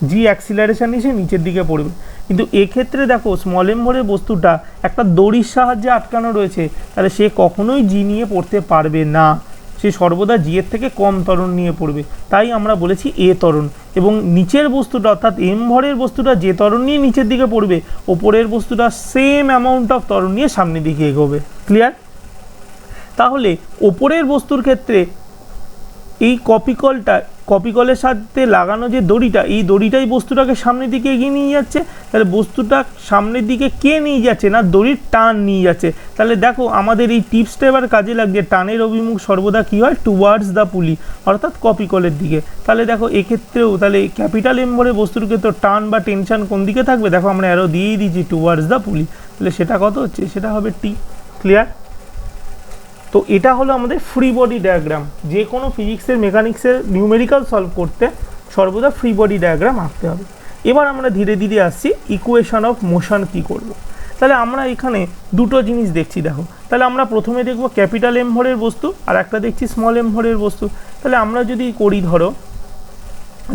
জি অ্যাক্সিলারেশন নিয়ে সে নিচের দিকে পড়বে। কিন্তু এক্ষেত্রে দেখো, স্মল এম ভরের বস্তুটা একটা দড়ির সাহায্যে আটকানো রয়েছে, তাহলে সে কখনোই জি নিয়ে পড়তে পারবে না, সে সর্বদা জি এর থেকে কম ত্বরণ নিয়ে পড়বে। তাই আমরা বলেছি এ ত্বরণ, এবং নিচের বস্তুটা অর্থাৎ এম ভরের বস্তুটা যে ত্বরণ নিয়ে নিচের দিকে পড়বে, ওপরের বস্তুটা সেম অ্যামাউন্ট অফ ত্বরণ নিয়ে সামনের দিকে এগোবে। ক্লিয়ার? তাহলে ওপরের বস্তুর ক্ষেত্রে এই কপি কলের সাথে লাগানো যে দড়িটা, এই দড়িটাই বস্তুটাকে সামনের দিকে এগিয়ে নিয়ে যাচ্ছে। তাহলে বস্তুটা সামনের দিকে কে নিয়ে যাচ্ছে না, দড়ির টান নিয়ে যাচ্ছে। তাহলে দেখো, আমাদের এই টিপসটা এবার কাজে লাগছে, টানের অভিমুখ সর্বদা কী হয়, টুয়ার্ডস দ্য পুলি, অর্থাৎ কপি কলের দিকে। তাহলে দেখো এক্ষেত্রেও তাহলে ক্যাপিটাল এম ভরে বস্তুর ক্ষেত্রে টান বা টেনশন কোন দিকে থাকবে, দেখো আমরা অ্যারো দিয়েই দিচ্ছি টুয়ার্ডস দ্য পুলি, তাহলে সেটা কত হচ্ছে, সেটা হবে টি। ক্লিয়ার? তো এটা হলো আমাদের ফ্রি বডি ডায়াগ্রাম। যে কোনো ফিজিক্সের মেকানিক্সের নিউমেরিক্যাল সলভ করতে সর্বদা ফ্রি বডি ডায়াগ্রাম আঁকতে হবে। এবার আমরা ধীরে ধীরে আসছি ইকুয়েশন অফ মোশন কী করব। তাহলে আমরা এখানে দুটো জিনিস দেখছি, দেখো। তাহলে আমরা প্রথমে দেখব ক্যাপিটাল এম ভরের বস্তু, আর একটা দেখছি স্মল এম ভরের বস্তু। তাহলে আমরা যদি করি, ধরো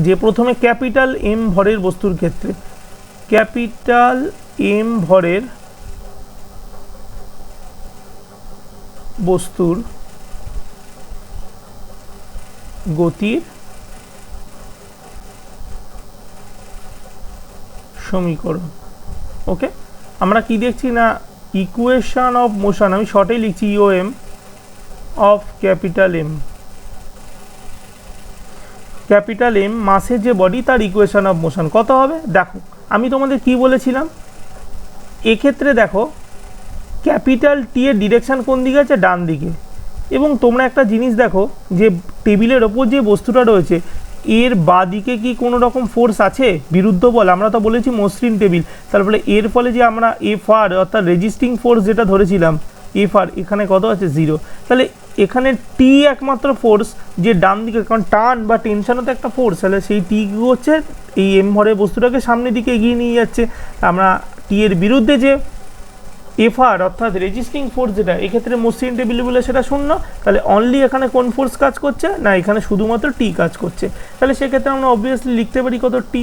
যে প্রথমে ক্যাপিটাল এম ভরের বস্তুর ক্ষেত্রে ক্যাপিটাল এম ভরের বস্তুর গতির সমীকরণ। ওকে, আমরা কি দেখছি না, ইকুয়েশন অফ মোশন, আমি শর্টেই লিখছি EOM of capital M. Capital M মাসের যে বডি তার ইকুয়েশন অফ মোশন কত হবে। দেখো আমি তোমাদের কি বলেছিলাম, এক্ষেত্রে দেখো ক্যাপিটাল টি এর ডিরেকশান কোন দিকে আছে, ডান দিকে। এবং তোমরা একটা জিনিস দেখো, যে টেবিলের ওপর যে বস্তুটা রয়েছে এর বাঁদিকে কি কোনো রকম ফোর্স আছে, বিরুদ্ধ বল। আমরা তো বলেছি মসৃণ টেবিল, তারপরে এর ফলে যে আমরা এফ আর অর্থাৎ রেজিস্টিং ফোর্স যেটা ধরেছিলাম এফ আর, এখানে কত আছে, 0। তাহলে এখানে টি একমাত্র ফোর্স যে ডান দিকে, কারণ টান বা টেনশনও তো একটা ফোর্স, তাহলে সেই টি কী হচ্ছে, এই এম ভরের বস্তুটাকে সামনের দিকে এগিয়ে নিয়ে যাচ্ছে। আমরা টি এর বিরুদ্ধে যে এফ আর অর্থাৎ রেজিস্টিং ফোর্স যেটা, এক্ষেত্রে মসৃণ টেবিল বলে সেটা শূন্য। তাহলে অনলি এখানে কোন ফোর্স কাজ করছে না, এখানে শুধুমাত্র টি কাজ করছে। তাহলে সেক্ষেত্রে আমরা অবভিয়াসলি লিখতে পারি কত, টি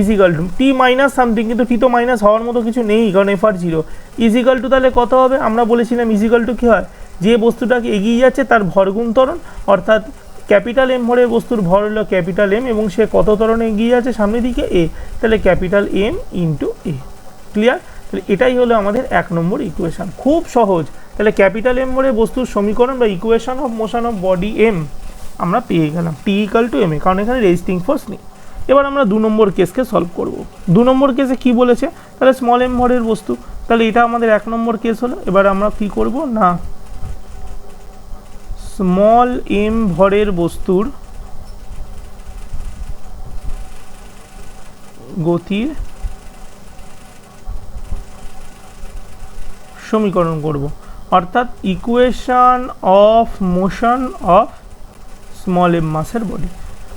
ইজিক্যাল টু টি মাইনাস সামথিং, কিন্তু টি তো মাইনাস হওয়ার মতো কিছু নেই কারণ এফ আর 0, ইজিক্যাল টু তাহলে কত হবে, আমরা বলেছিলাম ইজিক্যাল টু কী হয়, যে বস্তুটাকে এগিয়ে যাচ্ছে তার ভর গুণ ত্বরণ, অর্থাৎ ক্যাপিটাল এম ভরের বস্তুর ভর হলো ক্যাপিটাল এম এবং সে কত ত্বরণে এগিয়ে যাচ্ছে সামনের দিকে, এ। তাহলে ক্যাপিটাল এম ইন্টু এ। ক্লিয়ার? তাহলে এটাই হলো আমাদের 1 নম্বর ইকুয়েশন, খুব সহজ। তাহলে ক্যাপিটাল এম ভরে বস্তুর সমীকরণ বা equation of motion of body M আমরা পেয়ে গেলাম, T equal to M A, কারণ এখানে রেজিস্টিং ফোর্স নেই। এবার আমরা 2 নম্বর কেসকে সলভ করব। 2 নম্বর কেসে কি বলেছে, তাহলে স্মল এম ভরের বস্তু, তাহলে এটা আমাদের 1 নম্বর কেস হলো। এবার আমরা কি করব না, স্মল এম ভরের বস্তুর গতির সমীকরণ করব, অর্থাৎ equation of motion of small M মাসের বডি।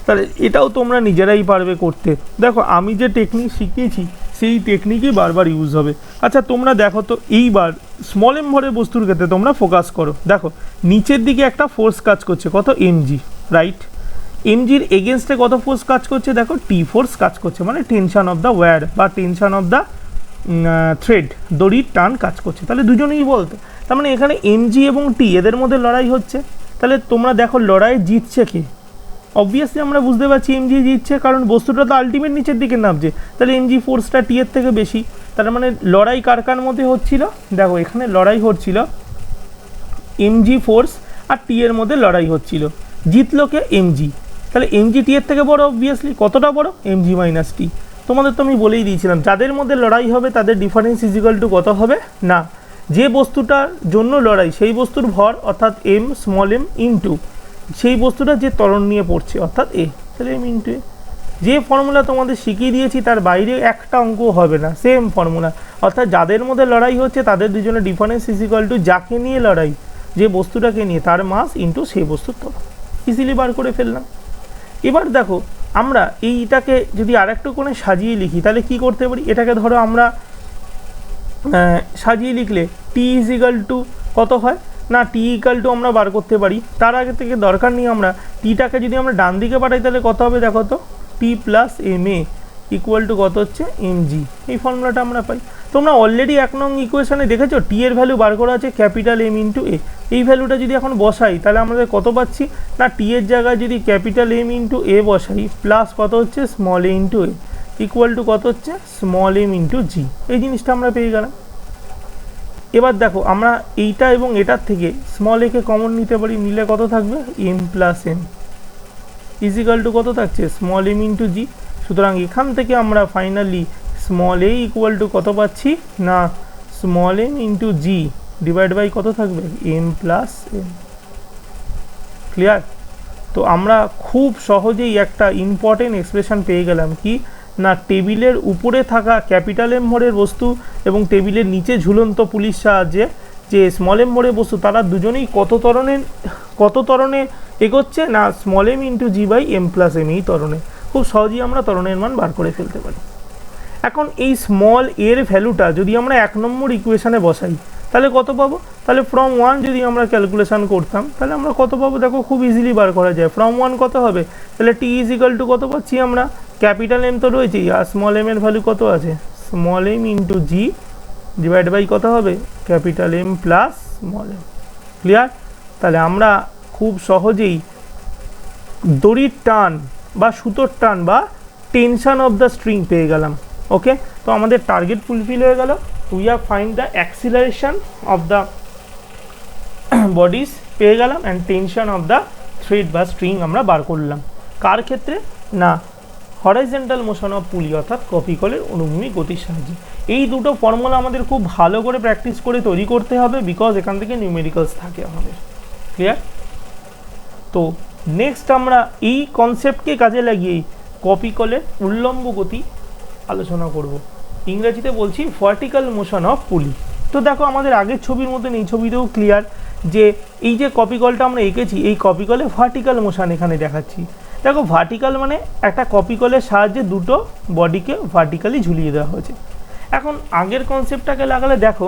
তাহলে এটাও তোমরা নিজেরাই পারবে করতে। দেখো আমি যে টেকনিক শিখিয়েছি সেই টেকনিকই বারবার ইউজ হবে। আচ্ছা তোমরা দেখো তো, এইবার স্মল এম ভরের বস্তুর ক্ষেত্রে তোমরা ফোকাস করো। দেখো নিচের দিকে একটা ফোর্স কাজ করছে, কত, এমজি, রাইট। এমজির এগেনস্টে কত ফোর্স কাজ করছে, দেখো টি ফোর্স কাজ করছে, মানে টেনশন অফ দ্য ওয়্যার বা টেনশন অফ দ্য থ্রেড, দড়ির টান কাজ করছে। তাহলে দুজনেই বলতে, তার মানে এখানে এমজি এবং টি এদের মধ্যে লড়াই হচ্ছে। তাহলে তোমরা দেখো লড়াই জিতছে কে, অবভিয়াসলি আমরা বুঝতে পারছি এমজি জিতছে, কারণ বস্তুটা তো আলটিমেট নিচের দিকে নামছে। তাহলে এমজি ফোর্সটা টি এর থেকে বেশি। তার মানে লড়াই কার কার মধ্যে হচ্ছিল, দেখো এখানে লড়াই হচ্ছিল এমজি ফোর্স আর টি এর মধ্যে লড়াই হচ্ছিল, জিতলো কে, এমজি। তাহলে এমজি টি এর থেকে বড়, অবভিয়াসলি কতটা বড়, এমজি মাইনাস টি। তোমাদের তো আমি বলেই দিয়েছিলাম যাদের মধ্যে লড়াই হবে তাদের ডিফারেন্স ইজিক্যাল টু কত হবে না, যে বস্তুটার জন্য লড়াই সেই বস্তুর ভর অর্থাৎ এম স্মল এম ইন্টু সেই বস্তুটা যে ত্বরণ নিয়ে পড়ছে অর্থাৎ এ। তাহলে এম ইন্টু এ, যে ফর্মুলা তোমাদের শিখিয়ে দিয়েছি তার বাইরে একটা অঙ্ক হবে না, সেম ফর্মুলা। অর্থাৎ যাদের মধ্যে লড়াই হচ্ছে তাদের দুজনের ডিফারেন্স ইজিক্যাল টু যাকে নিয়ে লড়াই, যে বস্তুটাকে নিয়ে, তার মাস ইন্টু সেই বস্তুর ত্বরণ। ইজিলি বার করে ফেললাম। এবার দেখো আমরা এইটাকে যদি আরেকটু করে সাজিয়ে লিখি তাহলে কি করতে পারি, এটাকে ধরো আমরা সাজিয়ে লিখলে টি ইজিক্যাল টু কত হয় না, টি ইকাল টু আমরা বার করতে পারি। তার আগে থেকে দরকার নেই, আমরা টিটাকে যদি আমরা ডান দিকে পাঠাই তাহলে কত হবে, দেখো তো, T plus M A equal to কত হচ্ছে, এম জি। এই ফর্মুলাটা আমরা পাই। তোমরা অলরেডি 1 নং ইকুয়েশনে দেখেছো টি এর ভ্যালু বার করা আছে ক্যাপিটাল এম ইন্টু এ। এই ভ্যালুটা যদি এখন বসাই তাহলে আমাদের কত পাচ্ছি না, টি এর জায়গায় যদি ক্যাপিটাল এম ইন্টু এ বসাই প্লাস কত হচ্ছে, small A into A equal to কত হচ্ছে, স্মল এম ইন্টু জি। এই জিনিসটা আমরা পেয়ে গেলাম। এবার দেখো আমরা এইটা এবং এটার থেকে স্মল এ কে কমন নিতে পারি, নিলে কত থাকবে, M plus M equal to কত থাকছে, স্মল এম ইন্টু জি। সুতরাং এখান থেকে আমরা finally small A equal to কত পাচ্ছি না, small M into G divide by কত থাকবে, এম প্লাস এম। ক্লিয়ার? তো আমরা খুব সহজেই একটা ইম্পর্টেন্ট এক্সপ্রেশন পেয়ে গেলাম, কি না, টেবিলের উপরে থাকা ক্যাপিটাল এম ভরের বস্তু এবং টেবিলের নিচে ঝুলন্ত পুলিশ সাহায্যে যে স্মল এম ভরের বস্তু তারা দুজনেই কত ত্বরণে এগোচ্ছে না small M into G by M plus M এই ত্বরণে। খুব সহজেই আমরা ত্বরণের মান বার করে ফেলতে পারি। এখন এই স্মল এর ভ্যালুটা যদি আমরা 1 নম্বর ইকুয়েশানে বসাই তাহলে কত পাবো? তাহলে ফ্রম 1 যদি আমরা ক্যালকুলেশন করতাম তাহলে আমরা কত পাবো? দেখো খুব ইজিলি বার করা যায়। ফ্রম 1 কত হবে? তাহলে টি ইজ ইকাল টু কত পাচ্ছি আমরা? ক্যাপিটাল এম তো রয়েছেই, আর স্মল এম এর ভ্যালু কত আছে? Small M into G divide by কত হবে? Capital M plus small M. Clear? তাহলে আমরা খুব সহজেই দড়ির টান বা সুতোর টান বা টেনশন অফ দ্য স্ট্রিং পেয়ে গেলাম। ওকে, তো আমাদের টার্গেট ফুলফিল হয়ে গেল। We have find the acceleration of the bodies পেয়ে গেলাম and tension of the thread বা স্ট্রিং আমরা বার করলাম। কার ক্ষেত্রে? না হরাইজন্টাল মোশন অফ পুলি অর্থাৎ কপিকলের অনুভূমিক গতির সাহায্যে। এই দুটো ফর্মুলা আমাদের খুব ভালো করে প্র্যাকটিস করে তৈরি করতে হবে, বিকজ এখান থেকে নিউমেরিক্যালস থাকে আমাদের। ক্লিয়ার? তো নেক্সট আমরা এই কনসেপ্টকে কাজে লাগিয়ে কপিকলের উল্লম্ব গতি আলোচনা করব। ইংরেজিতে বলছি ভার্টিক্যাল মোশন অফ পুলি। তো দেখো আমাদের আগের ছবির মতন এই ছবিতেও ক্লিয়ার যে এই যে কপিকলটা আমরা এঁকেছি এই কপিকলে ভার্টিক্যাল মোশন এখানে দেখাচ্ছি। দেখো ভার্টিক্যাল মানে একটা কপিকলের সাহায্যে দুটো বডিকে ভার্টিক্যালি ঝুলিয়ে দেওয়া হয়েছে। এখন আগের কনসেপ্টটাকে লাগালে দেখো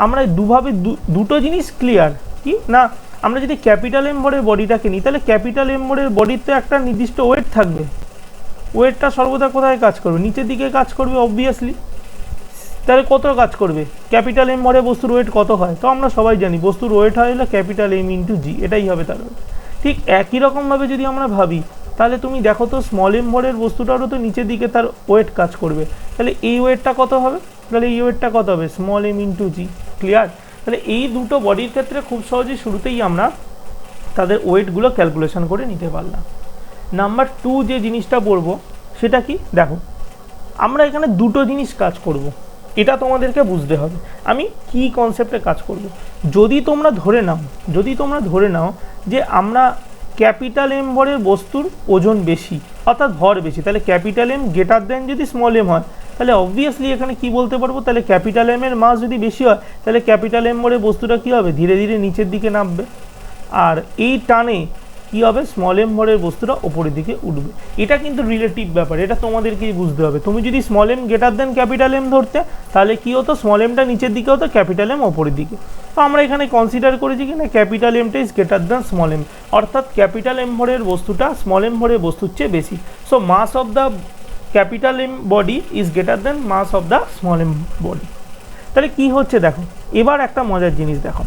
আমরা দুভাবে দুটো জিনিস ক্লিয়ার কি না, আমরা যদি ক্যাপিটাল এম ভরের বডিটাকে নিই তাহলে ক্যাপিটাল এম ভরের বডির তো একটা নির্দিষ্ট ওয়েট থাকবে। ওয়েটটা সর্বদা কোথায় কাজ করবে? নিচের দিকে কাজ করবে অবভিয়াসলি। তাহলে কত কাজ করবে? ক্যাপিটাল এম ভরে বস্তুর ওয়েট কত হয়? তো আমরা সবাই জানি বস্তুর ওয়েট হয় হলো ক্যাপিটাল এম ইন্টু জি, এটাই হবে তার ওয়েট। ঠিক একই রকমভাবে যদি আমরা ভাবি তাহলে তুমি দেখো তো স্মল এম ভরের বস্তুটারও তো নিচের দিকে তার ওয়েট কাজ করবে। তাহলে এই ওয়েটটা কত হবে? তাহলে এই ওয়েটটা কত হবে? স্মল এম ইন্টু জি। ক্লিয়ার? তাহলে এই দুটো বডির ক্ষেত্রে খুব সহজেই শুরুতেই আমরা তাদের ওয়েটগুলো ক্যালকুলেশন করে নিতে পারলাম। নাম্বার 2 যে জিনিসটা বলবো সেটা কি? দেখো আমরা এখানে দুটো জিনিস কাজ করব, এটা তোমাদেরকে বুঝতে হবে। আমি কি কনসেপ্টে কাজ করব? যদি তোমরা ধরে নাও যে আমরা ক্যাপিটাল এম ভরের বস্তুর ওজন বেশি অর্থাৎ ভর বেশি, তাহলে ক্যাপিটাল এম গ্রেটার দেন যদি স্মল এম হয় তাহলে অবভিয়াসলি এখানে কি বলতে পারবো? তাহলে ক্যাপিটাল এম এর মাস যদি বেশি হয় তাহলে ক্যাপিটাল এম ভরের বস্তুটা কী হবে? ধীরে ধীরে নিচের দিকে নামবে, আর এই টানে কী হবে? স্মল এম ভরের বস্তুটা ওপরের দিকে উঠবে। এটা কিন্তু রিলেটিভ ব্যাপার, এটা তোমাদেরকেই বুঝতে হবে। তুমি যদি small M greater than capital M ধরতে তাহলে কী হতো? স্মল এমটা নিচের দিকে হতো, ক্যাপিটাল এম ওপরের দিকে। তো আমরা এখানে কনসিডার করেছি কি না ক্যাপিটাল এমটা is greater than small M, অর্থাৎ ক্যাপিটাল এম ভরের বস্তুটা স্মল এম ভরের বস্তুর চেয়ে বেশি। So mass of the capital M body is greater than mass of the small M body. তাহলে কি হচ্ছে দেখো, এবার একটা মজার জিনিস দেখো,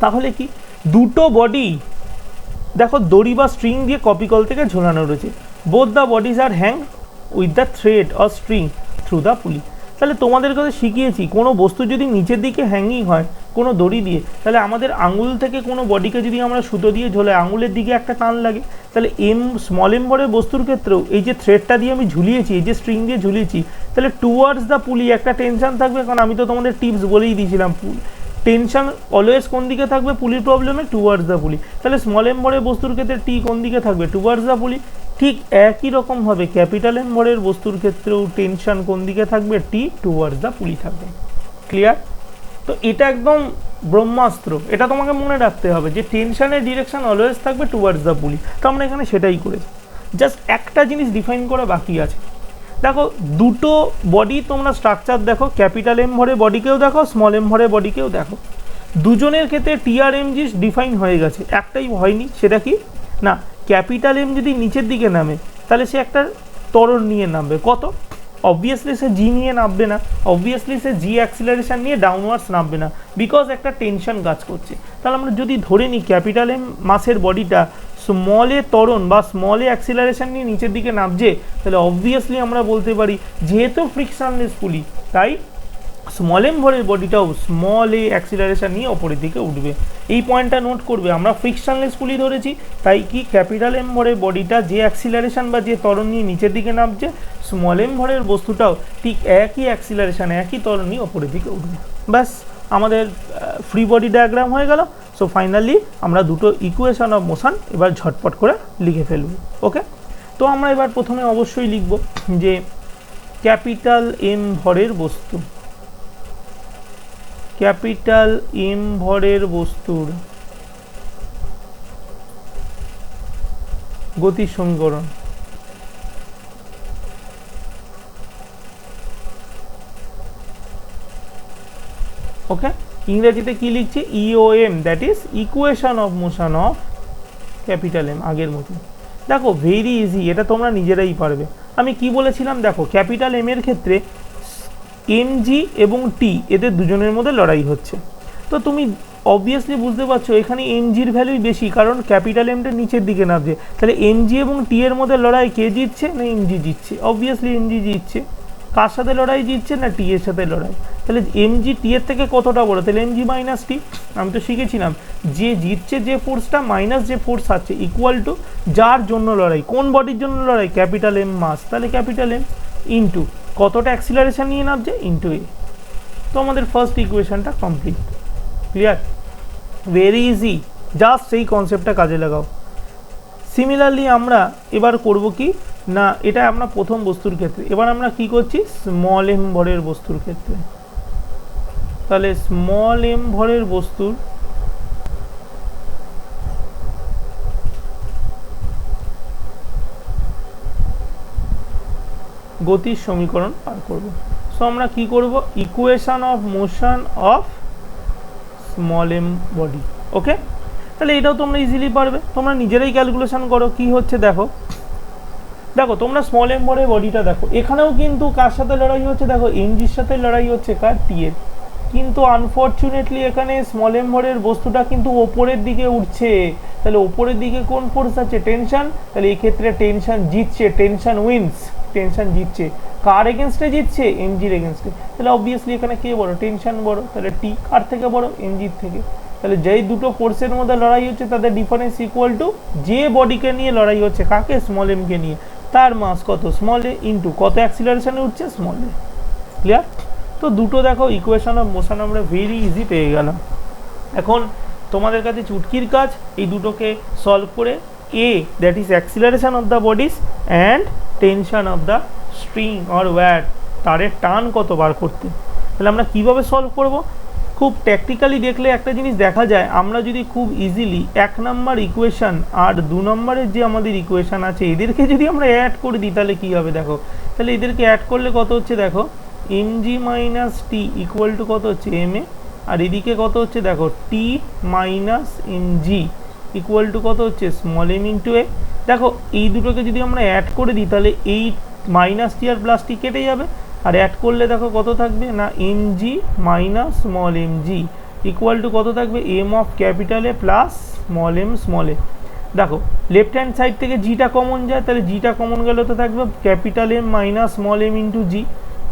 তাহলে কি দুটো বডি দেখো দড়ি বা স্ট্রিং দিয়ে কপিকল থেকে ঝোলানো রয়েছে। Both the bodies are hang with the thread or string through the পুলি। তাহলে তোমাদের কাছে শিখিয়েছি কোনো বস্তু যদি নিচের দিকে হ্যাঙ্গিং হয় কোনো দড়ি দিয়ে, তাহলে আমাদের আঙুল থেকে কোনো বডিকে যদি আমরা সুতো দিয়ে ঝোলাই আঙুলের দিকে একটা টান লাগে। তাহলে স্মল এম ভরের বস্তুর ক্ষেত্রেও এই যে থ্রেডটা দিয়ে আমি ঝুলিয়েছি, এই যে স্ট্রিং দিয়ে ঝুলিয়েছি, তাহলে টুয়ার্ডস দ্য পুলি একটা টেনশন থাকবে। কারণ আমি তো তোমাদের টিপস বলেই দিয়েছিলাম টেনশন অলওয়েজ কোন দিকে থাকবে পুলির প্রবলেমে? টুয়ার্ডস দ্য পুলি। তাহলে স্মল এম ভরের বস্তুর ক্ষেত্রে টি কোন দিকে থাকবে? টুয়ার্ডস দ্য পুলি। ঠিক একই রকমভাবে ক্যাপিটাল এম ভরের বস্তুর ক্ষেত্রেও টেনশন কোন দিকে থাকবে? টি টুয়ার্ডস দ্য পুলি থাকবে। ক্লিয়ার? তো এটা একদম ব্রহ্মাস্ত্র, এটা তোমাকে মনে রাখতে হবে যে টেনশনের ডিরেকশন অলওয়েজ থাকবে টুয়ার্ডস দ্য পুলি। তো আমরা এখানে সেটাই করেছি, জাস্ট একটা জিনিস ডিফাইন করা বাকি আছে। দেখো দুটো বডি তোমরা স্ট্রাকচার দেখো, ক্যাপিটাল এম ভরে বডিকেও দেখো, স্মল এম ভরে বডিকেও দেখো, দুজনের ক্ষেত্রে টিআরএমজি ডিফাইন হয়ে গেছে, একটাই হয়নি। সেটা কি না, ক্যাপিটাল এম যদি নিচের দিকে নামে তাহলে সে একটা ত্বরণ নিয়ে নামবে। কত? অবভিয়াসলি সে জি নিয়ে নামবে না, অবভিয়াসলি সে জি অ্যাক্সিলারেশন নিয়ে ডাউনওয়ার্ডস নামবে না, বিকজ একটা টেনশন কাজ করছে। তাহলে আমরা যদি ধরে নিই ক্যাপিটাল এম মাসের বডিটা স্মল এ ত্বরণ বা স্মল এ অ্যাক্সিলারেশন নিয়ে নিচের দিকে নামছে, তাহলে অবভিয়াসলি আমরা বলতে পারি যেহেতু ফ্রিকশনলেস পুলি তাই স্মল এম ভরের বডিটাও স্মল এ অ্যাক্সিলারেশন নিয়ে ওপরের দিকে উঠবে। এই পয়েন্টটা নোট করবে, আমরা ফ্রিকশনলেস পুলি ধরেছি তাই কি ক্যাপিটাল এম ভরের বডিটা যে অ্যাক্সিলারেশন বা যে ত্বরণ নিয়ে নিচের দিকে নামছে, স্মল এম ভরের বস্তুটাও ঠিক একই অ্যাক্সিলারেশন একই ত্বরণ নিয়ে ওপরের দিকে উঠবে। ব্যাস আমাদের ফ্রি বডি ডায়াগ্রাম হয়ে গেল। সো ফাইনালি আমরা দুটো ইকুয়েশন অফ মোশন এবার ঝটপট করে লিখে ফেলব। ওকে, তো আমরা এবার প্রথমে অবশ্যই লিখব যে ক্যাপিটাল এম ভরের বস্তু, ক্যাপিটাল এম ভরের বস্তুর গতির সমীকরণ। ওকে, ইংরেজিতে কি লিখছি, EOM, that is equation of motion of capital M. আগের মতো দেখো, ভেরি ইজি, এটা তোমরা নিজেরাই পারবে। আমি কি বলেছিলাম দেখো, ক্যাপিটাল এম এর ক্ষেত্রে এম জি এবং টি এদের দুজনের মধ্যে লড়াই হচ্ছে। তো তুমি অবভিয়াসলি বুঝতে পারছো এখানে এম জির ভ্যালুই বেশি, কারণ ক্যাপিটাল এমটা নিচের দিকে নামছে। তাহলে এম জি এবং টি এর মধ্যে লড়াই কে জিতছে, না এম জি জিতছে। অবভিয়াসলি এম জি জিতছে। কার সাথে লড়াই জিতছে, না টি এর সাথে লড়াই। তাহলে এম জি টি এর থেকে কতটা বড়, তাহলে এম জি মাইনাস টি। আমি তো শিখেছিলাম যে জিতছে যে ফোর্সটা মাইনাস যে ফোর্স আছে ইকুয়াল টু যার জন্য লড়াই, কোন বডির জন্য লড়াই, ক্যাপিটাল এম মাস, তাহলে ক্যাপিটাল এম ইন্টু কতটা অ্যাক্সিলারেশন নিয়ে নামছে ইন্টু এ। তো আমাদের ফার্স্ট ইকুয়েশনটা complete. Clear, very easy, just সেই কনসেপ্টটা কাজে লাগাও। সিমিলারলি আমরা এবার করব কি না, এটা আমরা প্রথম বস্তুর ক্ষেত্রে, এবার আমরা কি করছি স্মল এম ভরের বস্তুর ক্ষেত্রে। তাহলে স্মল এম ভরের বস্তুর গতির সমীকরণ পার করব। সো আমরা কি করব, equation of motion of small M body. Okay, তাহলে এটাও তোমরা ইজিলি পারবে, তোমরা নিজেরাই ক্যালকুলেশন করো কি হচ্ছে। দেখো দেখো তোমরা স্মল এম ভরের বডিটা দেখো, এখানেও কিন্তু কার সাথে লড়াই হচ্ছে, দেখো এম জির সাথে লড়াই হচ্ছে, কার, টি এর। কিন্তু আনফর্চুনেটলি এখানে স্মল এম ভরের বস্তুটা কিন্তু ওপরের দিকে উঠছে। তাহলে ওপরের দিকে কোন ফোর্স আছে, টেনশন। তাহলে এই ক্ষেত্রে টেনশন জিতছে, টেনশন উইন্স, টেনশন জিতছে। কার এগেনস্টে জিতছে, এম জির এগেনস্টে। তাহলে অবভিয়াসলি এখানে কে বড়, টেনশন বড়। তাহলে টি কার থেকে বড়, এম জির থেকে। তাহলে যেই দুটো ফোর্সের মধ্যে লড়াই হচ্ছে তাদের ডিফারেন্স ইকুয়াল টু যে বডিকে নিয়ে লড়াই হচ্ছে, কাকে, স্মল এমকে নিয়ে, তার মাস কত, স্মল এ, ইন্টু কত অ্যাক্সিলারেশনে উঠছে, স্মল এ। ক্লিয়ার? তো দুটো দেখো ইকুয়েশন অফ মোশন আমরা ভেরি ইজি পেয়ে গেলাম। এখন তোমাদের কাছে চুটকির কাজ এই দুটোকে সলভ করে A, that is acceleration of the bodies, and tension of the string or wire, তারের টান কত বার করতে। তাহলে আমরা কিভাবে সলভ করব, খুব ট্যাকটিক্যালি দেখলে একটা জিনিস দেখা যায়, আমরা যদি খুব ইজিলি 1 নম্বর ইকুয়েশন আর 2 নম্বরের যে আমাদের ইকুয়েশন আছে এদেরকে যদি আমরা অ্যাড করে দিই তাহলে কী হবে দেখো। তাহলে এদেরকে অ্যাড করলে কত হচ্ছে দেখো, M G minus T equal to কত হচ্ছে, এম এ। আর এদিকে কত হচ্ছে দেখো, T minus M G equal to কত হচ্ছে, স্মল এম ইন্টু এ। দেখো এই দুটোকে যদি আমরা অ্যাড করে দিই তাহলে এই মাইনাস টি আর প্লাস টি কেটে যাবে, আর অ্যাড করলে দেখো কত থাকবে না, M G minus small M G equal to কত থাকবে, M of capital A plus small A. দেখো লেফট হ্যান্ড সাইড থেকে জিটা কমন যায়, তাহলে জিটা কমন গেলে তো থাকবে capital M minus small M into G.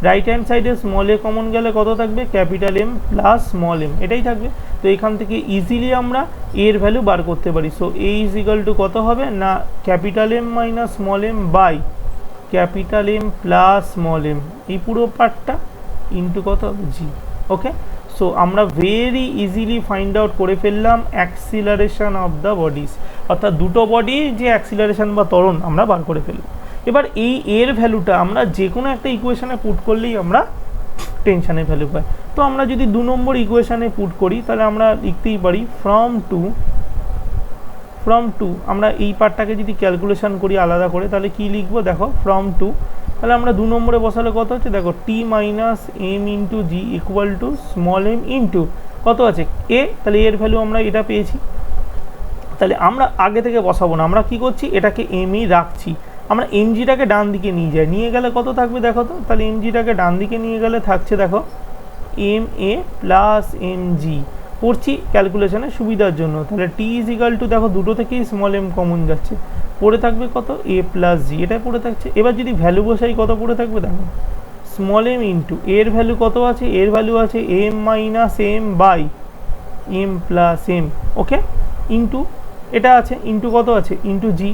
Right hand সাইডে স্মল এ কমন গেলে কত থাকবে, capital M plus small M, এটাই থাকবে। তো এখান থেকে ইজিলি আমরা এর ভ্যালু বার করতে পারি। So A is equal to কত হবে না, capital M minus small M by capital M plus small M, এই পুরো পার্টটা ইন্টু কত হবে, জি। ওকে, সো আমরা ভেরি ইজিলি ফাইন্ড আউট করে ফেললাম অ্যাক্সিলারেশন অফ দ্য বডিস, অর্থাৎ দুটো বডির যে অ্যাক্সিলারেশন বা ত্বরণ আমরা বার করে ফেললাম। এবার এই এর ভ্যালুটা আমরা যে কোনো একটা ইকুয়েশনে পুট করলেই আমরা টেনশনের ভ্যালু পাই। তো আমরা যদি 2 নম্বর ইকুয়েশনে পুট করি তাহলে আমরা লিখতেই পারি ফ্রম টু, আমরা এই পার্টটাকে যদি ক্যালকুলেশন করি আলাদা করে তাহলে কি লিখবো দেখো, ফ্রম টু। তাহলে আমরা 2 নম্বরে বসালে কত হচ্ছে দেখো, T minus M into G equal to small M into কত আছে, এ। তাহলে এর ভ্যালু আমরা এটা পেয়েছি। তাহলে আমরা আগে থেকে বসাবো না, আমরা কি করছি, এটাকে এমই রাখছি। আমরা এমজিটাকে ডান দিকে নিয়ে যাই, নিয়ে গেলে কত থাকবে দেখো তো। তাহলে এমজিটাকে ডান দিকে নিয়ে গেলে থাকছে দেখো M A plus M G, পড়ছি ক্যালকুলেশনের সুবিধার জন্য। তাহলে টি ইজ ইকাল টু দেখো দুটো থেকেই স্মল এম কমন যাচ্ছে, পড়ে থাকবে কত, এ প্লাস জি, এটা পড়ে থাকছে। এবার যদি ভ্যালু বসাই কত পড়ে থাকবে দেখো, স্মল এম ইন্টু এর ভ্যালু কত আছে, এর ভ্যালু আছে M minus M by M plus M. Okay, into এটা আছে, ইন্টু কত আছে, ইন্টু জি,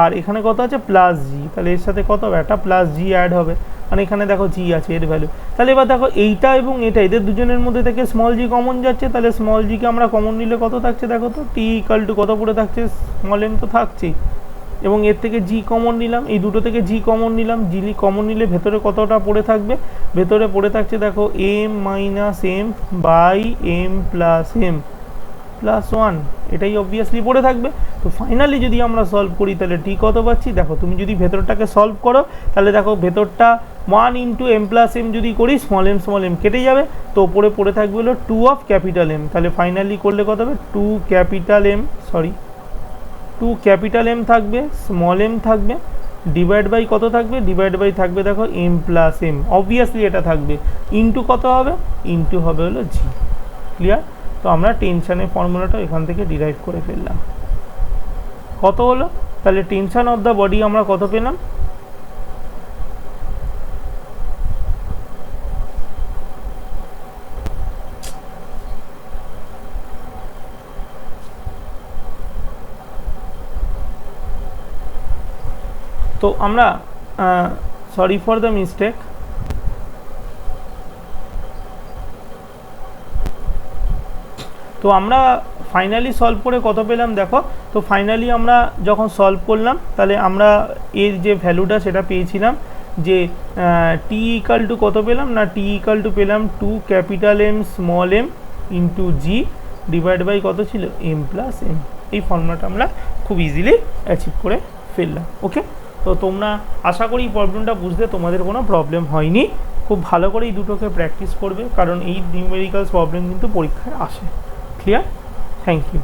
আর এখানে কত আছে, প্লাস জি। তাহলে এর সাথে কত হবে, একটা প্লাস জি অ্যাড হবে, মানে এখানে দেখো জি আছে এর ভ্যালু। তাহলে এবার দেখো এইটা এবং এটা, এদের দুজনের মধ্যে থেকে স্মল জি কমন যাচ্ছে, তাহলে স্মল জিকে আমরা কমন নিলে কত থাকছে দেখো তো, টি ইকাল টু কত পড়ে থাকছে, স্মল এম তো থাকছেই, এবং এর থেকে জি কমন নিলাম, এই দুটো থেকে জি কমন নিলাম, জি কমন নিলে ভেতরে কতটা পড়ে থাকবে, ভেতরে পড়ে থাকছে দেখো M minus M by M plus M plus one, এটাই অবভিয়াসলি পড়ে থাকবে। তো ফাইনালি যদি আমরা সলভ করি তাহলে ঠিক কত পাচ্ছি, দেখো তুমি যদি ভেতরটাকে সলভ করো তাহলে দেখো ভেতরটা 1 ইন্টু এম প্লাস এম যদি করি স্মল এম কেটে যাবে, তো ওপরে পড়ে থাকবে হলো 2 অফ ক্যাপিটাল এম, তাহলে ফাইনালি করলে কত হবে 2 ক্যাপিটাল এম থাকবে, স্মল এম থাকবে, ডিভাইড বাই কত থাকবে, ডিভাইড বাই থাকবে দেখো এম প্লাস এম, অবভিয়াসলি এটা থাকবে, ইন্টু কত হবে, ইন্টু হবে হলো জি। ক্লিয়ার? তো আমরা টেনশানের ফর্মুলাটা এখান থেকে ডিরাইভ করে ফেললাম। কত হলো তাহলে টেনশন অফ দ্য বডি আমরা কত পেলাম, তো আমরা সরি ফর দ্য মিস্টেক, তো আমরা ফাইনালি সলভ করে কত পেলাম দেখো, তো ফাইনালি আমরা যখন সলভ করলাম তাহলে আমরা এর যে ভ্যালুটা সেটা পেয়েছিলাম যে টি ইকাল টু কত পেলাম না, টি ইকাল টু পেলাম 2 capital M small M into G divide by কত ছিল এম প্লাস এম। এই ফর্মুলাটা আমরা খুব ইজিলি অ্যাচিভ করে ফেললাম। ওকে, তো তোমরা আশা করি প্রবলেমটা বুঝতে তোমাদের কোনো প্রবলেম হয়নি। খুব ভালো করে এই দুটোকে প্র্যাকটিস করবে, কারণ এই নিউমেরিক্যালস প্রবলেম কিন্তু পরীক্ষায় আসে। ক্লিয়ার? Thank you.